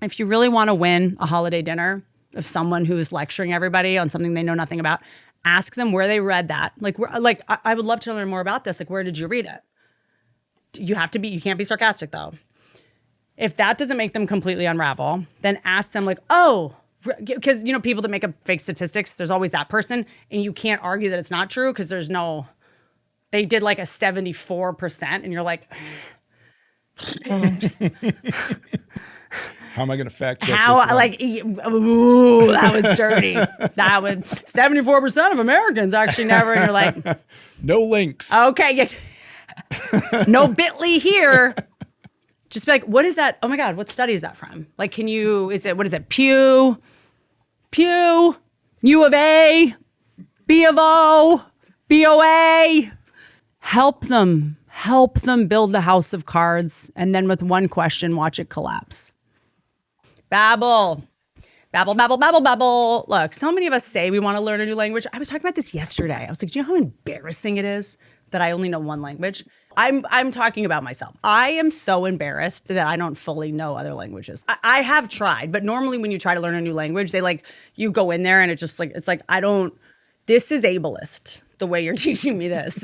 if you really want to win a holiday dinner of someone who is lecturing everybody on something they know nothing about, ask them where they read that. I would love to learn more about this. Where did you read it? You can't be sarcastic though. If that doesn't make them completely unravel, then ask them because people that make up fake statistics, there's always that person, and you can't argue that it's not true because they did a 74%, and you're like, how am I going to fact check this? Ooh, that was dirty. That was 74% of Americans actually never. And you're like, no links. Okay. No bit.ly here. Just be like, what is that? Oh my God, what study is that from? What is it? Pew, U of A, B of O, BOA. Help them build the house of cards. And then with one question, watch it collapse. Babble. Look, so many of us say we want to learn a new language. I was talking about this yesterday. I was like, do you know how embarrassing it is that I only know one language? I'm talking about myself. I am so embarrassed that I don't fully know other languages. I have tried, but normally when you try to learn a new language, you go in there and this is ableist. The way you're teaching me this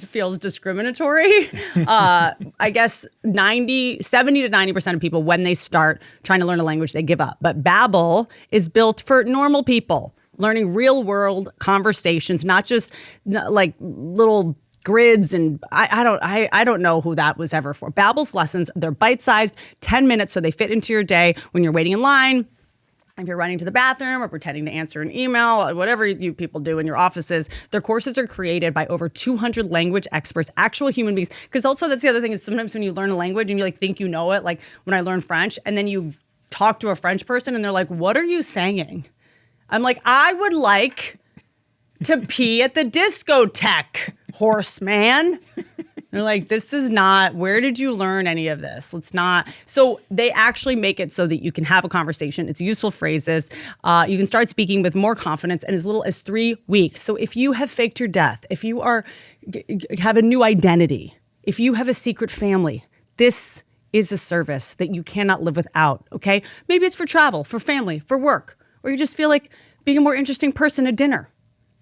feels discriminatory. I guess 70 to 90% of people, when they start trying to learn a language, they give up. But Babbel is built for normal people learning real world conversations, not just little grids. And I don't know who that was ever for. Babbel's lessons, they're bite-sized, 10 minutes, so they fit into your day when you're waiting in line. If you're running to the bathroom or pretending to answer an email, whatever you people do in your offices, their courses are created by over 200 language experts, actual human beings. Because also that's the other thing is sometimes when you learn a language and you think you know it, like when I learned French, and then you talk to a French person and they're like, what are you saying? I'm like, I would like to pee at the discotheque, horseman. They're like, this is not, where did you learn any of this? Let's not. So they actually make it so that you can have a conversation. It's useful phrases. You can start speaking with more confidence in as little as 3 weeks. So if you have faked your death, if you have a new identity, if you have a secret family, this is a service that you cannot live without, okay? Maybe it's for travel, for family, for work, or you just feel like being a more interesting person at dinner.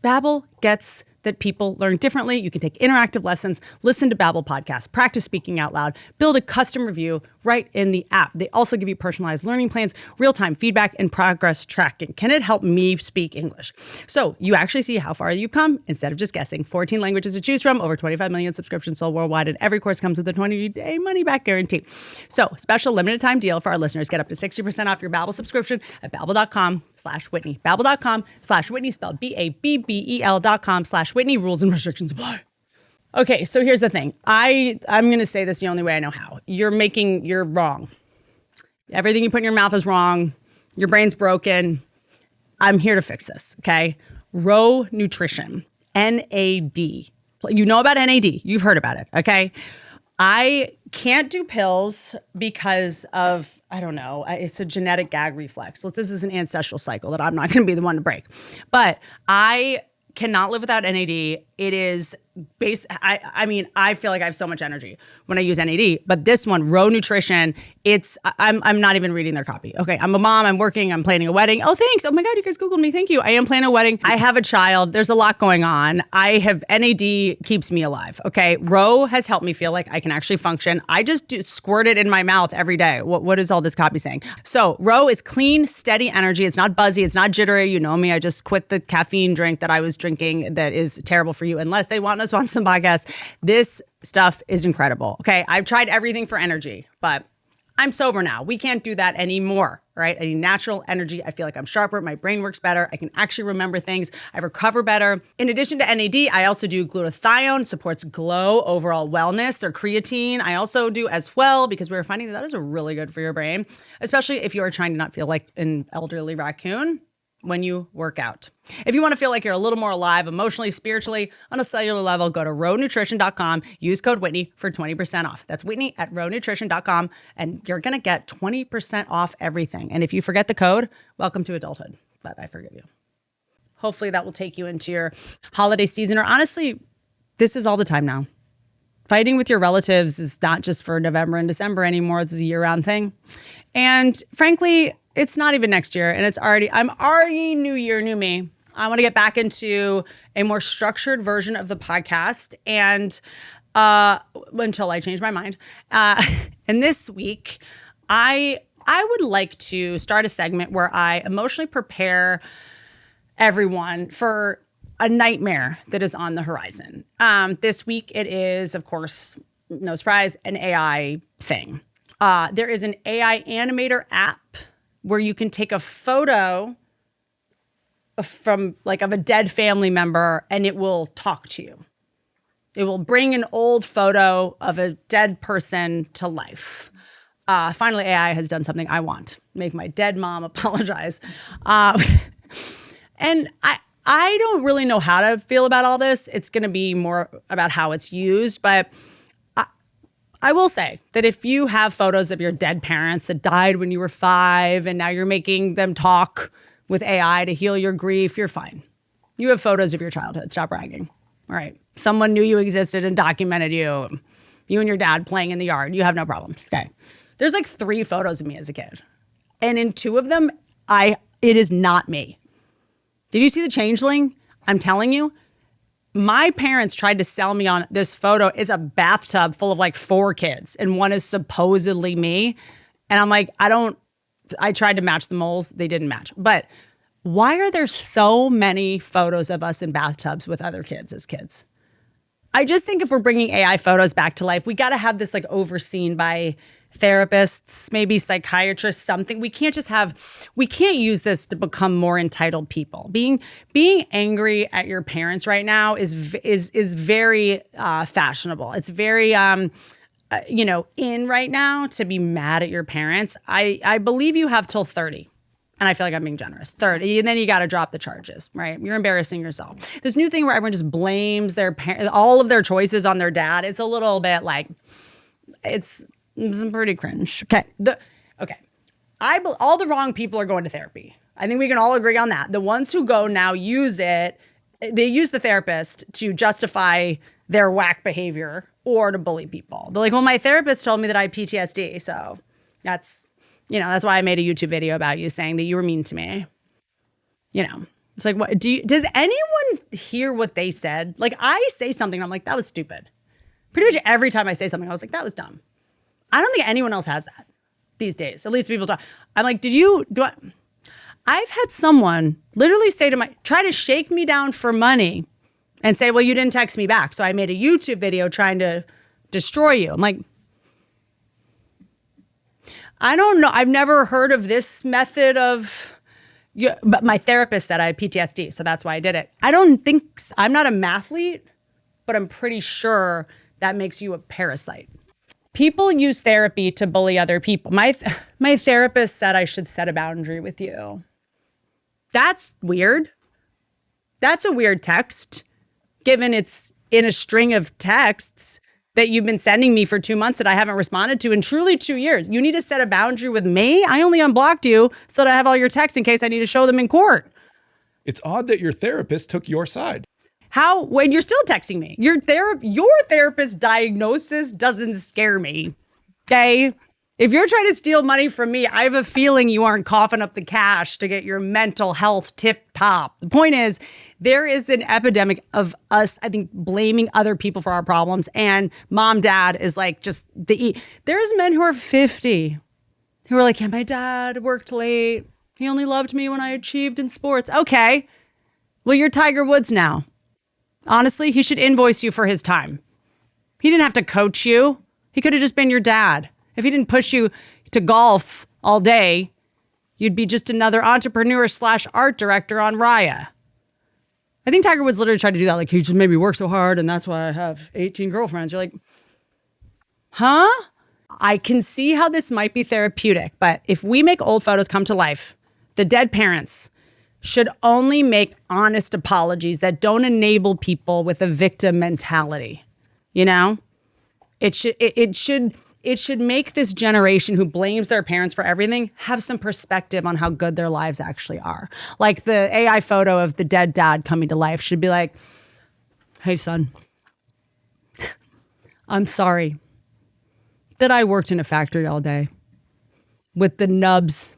Babbel gets that people learn differently. You can take interactive lessons, listen to Babbel podcasts, practice speaking out loud, build a custom review right in the app. They also give you personalized learning plans, real-time feedback, and progress tracking. Can it help me speak English? So you actually see how far you've come instead of just guessing. 14 languages to choose from, over 25 million subscriptions sold worldwide, and every course comes with a 20-day money-back guarantee. So special limited-time deal for our listeners. Get up to 60% off your Babbel subscription at babbel.com/Whitney. Babbel.com/Whitney, spelled BABBEL.com/Whitney. Rules and restrictions apply. Okay, so here's the thing. I'm going to say this the only way I know how. You're wrong. Everything you put in your mouth is wrong. Your brain's broken. I'm here to fix this, okay? Row Nutrition, NAD. You know about NAD. You've heard about it, okay? I can't do pills because of, I don't know, it's a genetic gag reflex. This is an ancestral cycle that I'm not going to be the one to break. But I cannot live without NAD. It is I mean, I feel like I have so much energy when I use NAD, but this one, Row Nutrition, I'm not even reading their copy. Okay, I'm a mom, I'm working, I'm planning a wedding. Oh, thanks. Oh my God, you guys Googled me. Thank you. I am planning a wedding. I have a child. There's a lot going on. NAD keeps me alive. Okay, Row has helped me feel like I can actually function. I just squirt it in my mouth every day. What is all this copy saying? So Row is clean, steady energy. It's not buzzy. It's not jittery. You know me. I just quit the caffeine drink that I was drinking that is terrible for you unless they want to sponsor the podcast. This stuff is incredible. Okay. I've tried everything for energy, but I'm sober now. We can't do that anymore, right? I need natural energy. I feel like I'm sharper. My brain works better. I can actually remember things. I recover better. In addition to NAD, I also do glutathione, supports glow, overall wellness. Their creatine, I also do as well because we were finding that is really good for your brain, especially if you are trying to not feel like an elderly raccoon when you work out. If you want to feel like you're a little more alive emotionally, spiritually, on a cellular level, go to rownutrition.com. Use code Whitney for 20% off. That's Whitney at rownutrition.com, and you're going to get 20% off everything. And if you forget the code, welcome to adulthood, but I forgive you. Hopefully that will take you into your holiday season, or honestly, this is all the time now. Fighting with your relatives is not just for November and December anymore. It's a year-round thing. And frankly, it's not even next year, and I'm already new year, new me. I want to get back into a more structured version of the podcast, and until I change my mind. And this week, I would like to start a segment where I emotionally prepare everyone for a nightmare that is on the horizon. This week, it is, of course, no surprise, an AI thing. There is an AI animator app where you can take a photo of a dead family member and it will talk to you. It will bring an old photo of a dead person to life. Finally, AI has done something I want. Make my dead mom apologize. And I don't really know how to feel about all this. It's going to be more about how it's used, but I will say that if you have photos of your dead parents that died when you were 5 and now you're making them talk with AI to heal your grief, you're fine. You have photos of your childhood. Stop bragging. All right. Someone knew you existed and documented you. You and your dad playing in the yard. You have no problems. Okay. There's like 3 photos of me as a kid. And in 2 of them, it is not me. Did you see the changeling? I'm telling you. My parents tried to sell me on this photo. It's a bathtub full of like 4 kids, and one is supposedly me. And I'm like, I tried to match the moles. They didn't match. But why are there so many photos of us in bathtubs with other kids as kids? I just think if we're bringing AI photos back to life, we got to have this like overseen by therapists, maybe psychiatrists, something. We can't use this to become more entitled people. Being angry at your parents right now is very fashionable. It's very in right now to be mad at your parents. I believe you have till 30. And I feel like I'm being generous. 30, and then you got to drop the charges, right? You're embarrassing yourself. This new thing where everyone just blames all of their choices on their dad. It's a little bit like, it's pretty cringe. Okay. All the wrong people are going to therapy. I think we can all agree on that. The ones who go now they use the therapist to justify their whack behavior or to bully people. They're like, well, my therapist told me that I have PTSD, so that's why I made a YouTube video about you saying that you were mean to me. It's like, what does anyone hear what they said? Like, I say something, I'm like, that was stupid. Pretty much every time I say something, I was like, that was dumb. I don't think anyone else has that these days. At least people talk. I'm like, I've had someone literally try to shake me down for money and say, well, you didn't text me back. So I made a YouTube video trying to destroy you. I'm like, I don't know. I've never heard of this method but my therapist said I have PTSD, so that's why I did it. I'm not a mathlete, but I'm pretty sure that makes you a parasite. People use therapy to bully other people. My therapist said I should set a boundary with you. That's weird. That's a weird text, given it's in a string of texts that you've been sending me for 2 months that I haven't responded to in truly 2 years. You need to set a boundary with me. I only unblocked you so that I have all your texts in case I need to show them in court. It's odd that your therapist took your side. How, when you're still texting me? Your therapist's diagnosis doesn't scare me, okay? If you're trying to steal money from me, I have a feeling you aren't coughing up the cash to get your mental health tip top. The point is, there is an epidemic of us, I think, blaming other people for our problems. And mom, dad is like just there's men who are 50 who are like, yeah, my dad worked late. He only loved me when I achieved in sports. Okay. Well, you're Tiger Woods now. Honestly, he should invoice you for his time. He didn't have to coach you. He could have just been your dad. If he didn't push you to golf all day, you'd be just another entrepreneur / art director on Raya. I think Tiger Woods literally tried to do that. Like, he just made me work so hard, and that's why I have 18 girlfriends. You're like, huh? I can see how this might be therapeutic, but if we make old photos come to life, the dead parents should only make honest apologies that don't enable people with a victim mentality. You know? It should make this generation who blames their parents for everything have some perspective on how good their lives actually are. Like the AI photo of the dead dad coming to life should be like, hey, son, I'm sorry that I worked in a factory all day with the nubs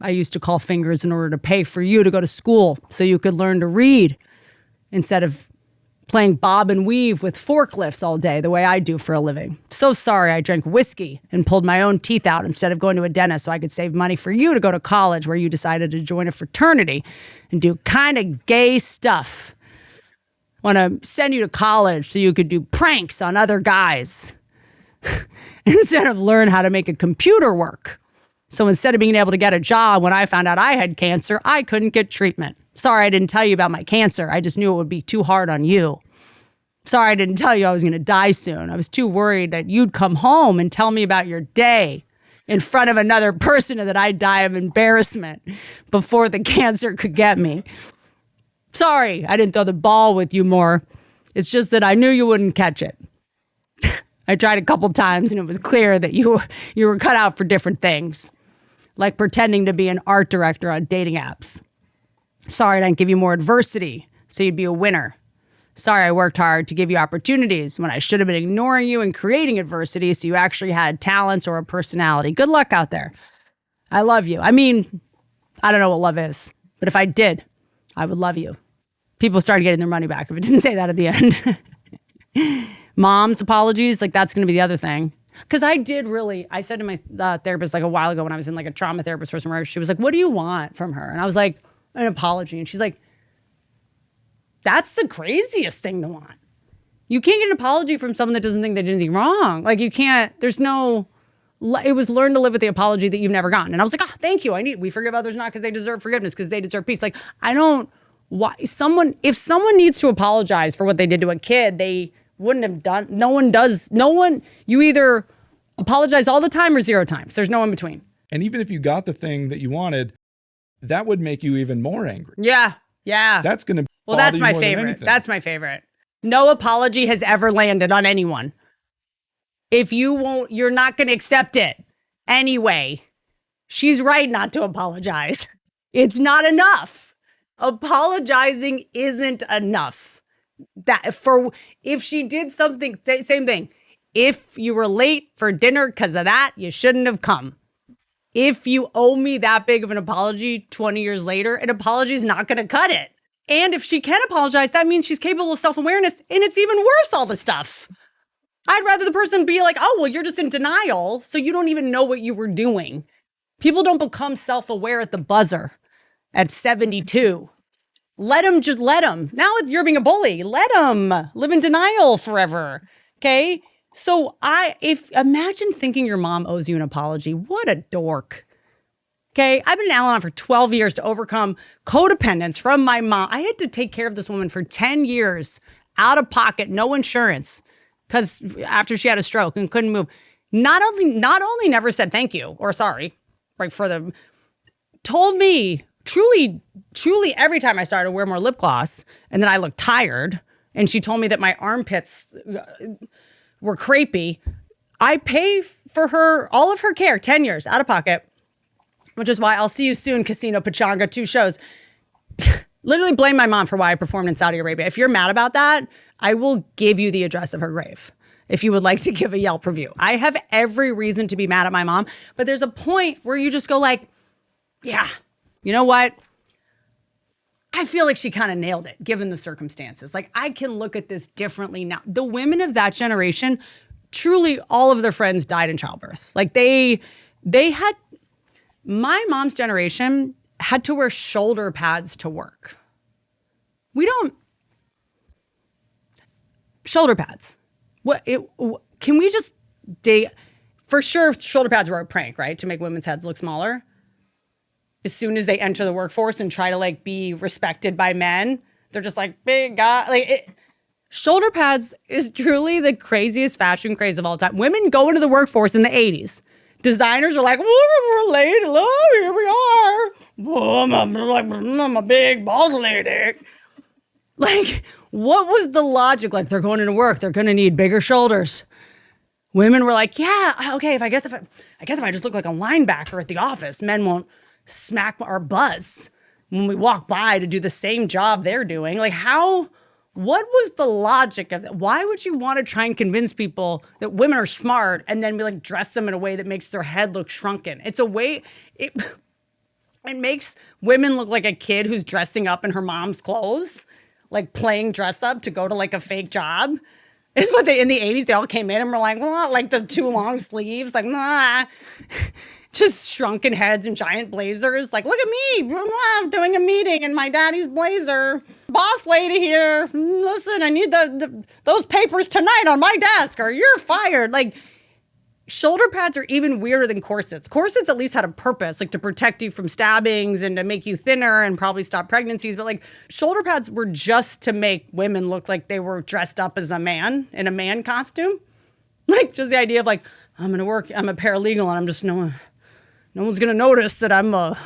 I used to call fingers in order to pay for you to go to school so you could learn to read instead of playing bob and weave with forklifts all day the way I do for a living. So sorry I drank whiskey and pulled my own teeth out instead of going to a dentist so I could save money for you to go to college where you decided to join a fraternity and do kind of gay stuff. Want to send you to college so you could do pranks on other guys instead of learn how to make a computer work. So instead of being able to get a job when I found out I had cancer, I couldn't get treatment. Sorry, I didn't tell you about my cancer. I just knew it would be too hard on you. Sorry, I didn't tell you I was going to die soon. I was too worried that you'd come home and tell me about your day in front of another person and that I'd die of embarrassment before the cancer could get me. Sorry, I didn't throw the ball with you more. It's just that I knew you wouldn't catch it. I tried a couple times and it was clear that you were cut out for different things, like pretending to be an art director on dating apps. Sorry, I didn't give you more adversity so you'd be a winner. Sorry, I worked hard to give you opportunities when I should have been ignoring you and creating adversity so you actually had talents or a personality. Good luck out there. I love you. I mean, I don't know what love is, but if I did, I would love you. People started getting their money back if it didn't say that at the end. Mom's apologies, like that's going to be the other thing. Because I said to my therapist like a while ago when I was in like a trauma therapist for some, she was like, what do you want from her? And I was like, an apology. And she's like, that's the craziest thing to want. You can't get an apology from someone that doesn't think they did anything wrong. Like you can't, it was learn to live with the apology that you've never gotten. And I was like, thank you. We forgive others not because they deserve forgiveness, because they deserve peace. Like if someone needs to apologize for what they did to a kid, they wouldn't have done. You either apologize all the time or 0 times. There's no in between. And even if you got the thing that you wanted, that would make you even more angry. Yeah. That's going to that's my favorite. That's my favorite. No apology has ever landed on anyone. If you won't, you're not going to accept it. Anyway, she's right not to apologize. It's not enough. Apologizing isn't enough. If she did something, same thing. If you were late for dinner because of that, you shouldn't have come. If you owe me that big of an apology 20 years later, an apology is not going to cut it. And if she can apologize, that means she's capable of self-awareness, and it's even worse, all the stuff. I'd rather the person be like, oh, well, you're just in denial, so you don't even know what you were doing. People don't become self-aware at the buzzer at 72. Let them. Now you're being a bully. Let them live in denial forever, okay? So imagine thinking your mom owes you an apology. What a dork. Okay, I've been in Al-Anon for 12 years to overcome codependence from my mom. I had to take care of this woman for 10 years, out of pocket, no insurance, because after she had a stroke and couldn't move. Not only never said thank you or sorry, told me truly every time I started to wear more lip gloss and then I looked tired and she told me that my armpits were crepey, I pay for her, all of her care, 10 years out of pocket, which is why I'll see you soon, Casino Pachanga, 2 shows. Literally blame my mom for why I performed in Saudi Arabia. If you're mad about that, I will give you the address of her grave if you would like to give a Yelp review. I have every reason to be mad at my mom, but there's a point where you just go like, yeah, you know what? I feel like she kind of nailed it given the circumstances. Like I can look at this differently now. The women of that generation, truly all of their friends died in childbirth. Like they had, my mom's generation had to wear shoulder pads to work. Shoulder pads. Can we just for sure shoulder pads were a prank, right? To make women's heads look smaller. As soon as they enter the workforce and try to like be respected by men, they're just like big guy. Shoulder pads is truly the craziest fashion craze of all time. Women go into the workforce in the 80s. Designers are like, we're late. Look, here we are. Whoa, I'm a big boss lady. Like, what was the logic? Like, they're going into work. They're going to need bigger shoulders. Women were like, yeah, okay, if I guess if I just look like a linebacker at the office, men won't smack our buzz when we walk by to do the same job they're doing. Like, what was the logic of that? Why would you want to try and convince people that women are smart and then be like dress them in a way that makes their head look shrunken? It's a way, it makes women look like a kid who's dressing up in her mom's clothes, like playing dress up to go to like a fake job. Is what in the 80s, they all came in and were like, well, like the 2 long sleeves, like, nah. Just shrunken heads and giant blazers. Like, look at me, I'm doing a meeting in my daddy's blazer. Boss lady here, listen, I need those papers tonight on my desk or you're fired. Like, shoulder pads are even weirder than corsets. Corsets at least had a purpose, like to protect you from stabbings and to make you thinner and probably stop pregnancies. But like shoulder pads were just to make women look like they were dressed up as a man in a man costume. Like just the idea of like, I'm a paralegal and I'm just no one's gonna notice that I'm a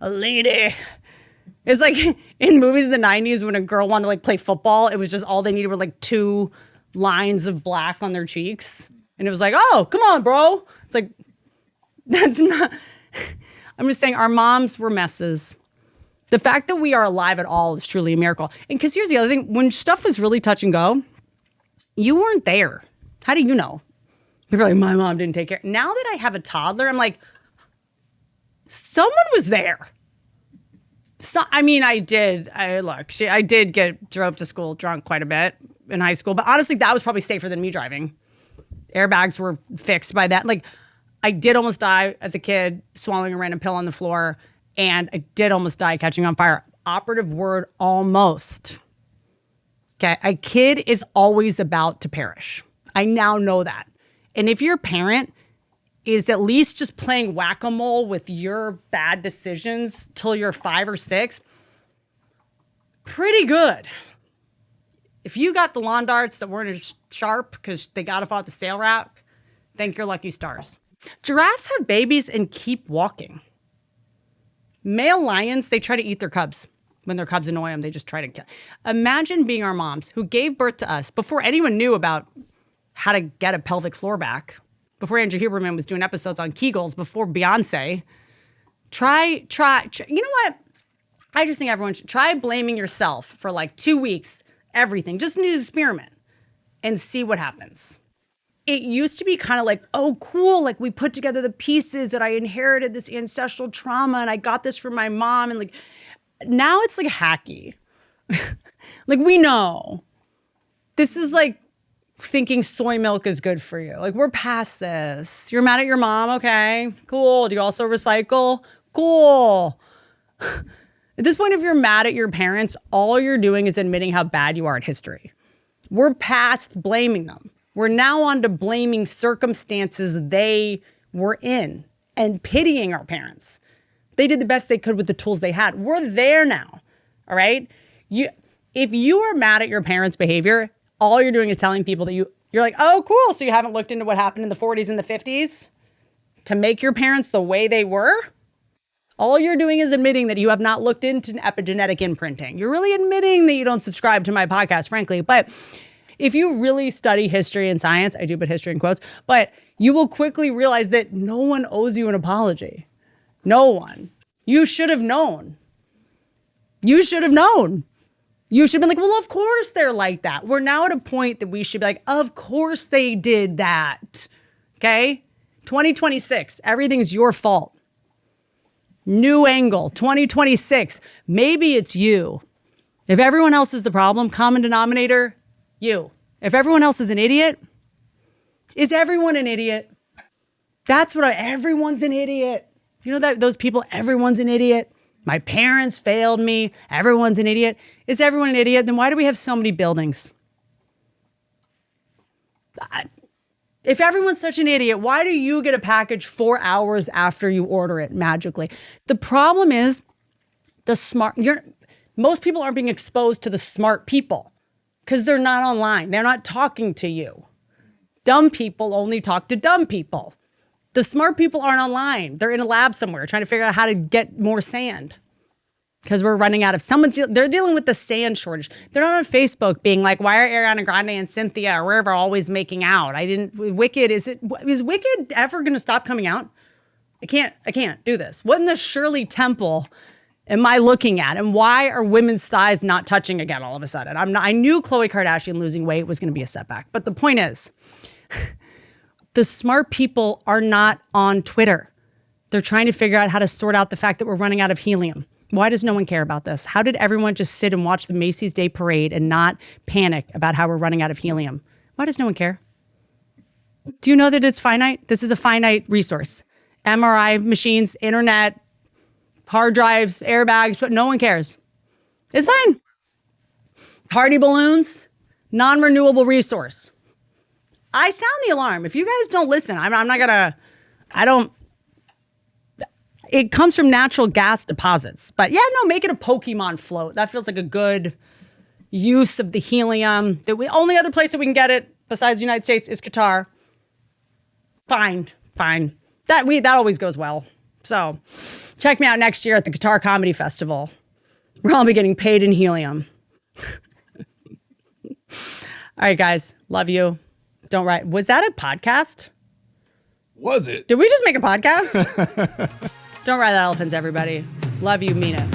lady. It's like in movies in the 90s when a girl wanted to like play football, it was just all they needed were like 2 lines of black on their cheeks. And it was like, oh, come on, bro. It's like, that's not, I'm just saying our moms were messes. The fact that we are alive at all is truly a miracle. And because here's the other thing, when stuff was really touch and go, you weren't there. How do you know? People are like, my mom didn't take care. Now that I have a toddler, I'm like, someone was there. So, I mean, I did get drove to school drunk quite a bit in high school. But honestly, that was probably safer than me driving. Airbags were fixed by that. Like, I did almost die as a kid swallowing a random pill on the floor, and I did almost die catching on fire. Operative word, almost. Okay, a kid is always about to perish. I now know that. And if your parent is at least just playing whack-a-mole with your bad decisions till you're 5 or 6, pretty good. If you got the lawn darts that weren't as sharp because they got off the sale rack, thank your lucky stars. Giraffes have babies and keep walking. Male lions, they try to eat their cubs. When their cubs annoy them, they just try to kill. Imagine being our moms who gave birth to us before anyone knew about how to get a pelvic floor back, before Andrew Huberman was doing episodes on Kegels, before Beyonce. Try. You know what? I just think everyone should try blaming yourself for like 2 weeks. Everything, just an experiment and see what happens. It used to be kind of like, oh, cool. Like we put together the pieces that I inherited this ancestral trauma and I got this from my mom. And like, now it's like hacky. Like we know this is like thinking soy milk is good for you. Like we're past this. You're mad at your mom. Okay, cool. Do you also recycle? Cool. At this point, if you're mad at your parents, all you're doing is admitting how bad you are at history. We're past blaming them. We're now on to blaming circumstances they were in and pitying our parents. They did the best they could with the tools they had. We're there now, all right? If you are mad at your parents' behavior, all you're doing is telling people that you're like, oh, cool, so you haven't looked into what happened in the 40s and the 50s to make your parents the way they were? All you're doing is admitting that you have not looked into epigenetic imprinting. You're really admitting that you don't subscribe to my podcast, frankly. But if you really study history and science, I do put history in quotes, but you will quickly realize that no one owes you an apology. No one. You should have known. You should have known. You should have been like, well, of course they're like that. We're now at a point that we should be like, of course they did that. Okay? 2026, everything's your fault. New angle, 2026, maybe it's you. If everyone else is the problem, common denominator, you. If everyone else is an idiot, is everyone an idiot? That's what everyone's an idiot. You know that those people, everyone's an idiot. My parents failed me. Everyone's an idiot. Is everyone an idiot? Then why do we have so many buildings? If everyone's such an idiot, why do you get a package 4 hours after you order it magically? The problem is most people aren't being exposed to the smart people because they're not online. They're not talking to you. Dumb people only talk to dumb people. The smart people aren't online. They're in a lab somewhere trying to figure out how to get more sand because we're running out of they're dealing with the sand shortage. They're not on Facebook being like, why are Ariana Grande and Cynthia or wherever always making out? Is Wicked ever going to stop coming out? I can't do this. What in the Shirley Temple am I looking at? And why are women's thighs not touching again all of a sudden? I knew Khloe Kardashian losing weight was going to be a setback. But the point is, the smart people are not on Twitter. They're trying to figure out how to sort out the fact that we're running out of helium. Why does no one care about this? How did everyone just sit and watch the Macy's Day Parade and not panic about how we're running out of helium? Why does no one care? Do you know that it's finite? This is a finite resource. MRI machines, internet, hard drives, airbags, but no one cares. It's fine. Party balloons, non-renewable resource. I sound the alarm. If you guys don't listen, it comes from natural gas deposits. But yeah, no, make it a Pokemon float. That feels like a good use of the helium. The only other place that we can get it besides the United States is Qatar. Fine. That always goes well. So check me out next year at the Qatar Comedy Festival. We'll all be getting paid in helium. All right, guys. Love you. Don't write. Was that a podcast? Was it? Did we just make a podcast? Don't ride the elephants, everybody. Love you, mean it.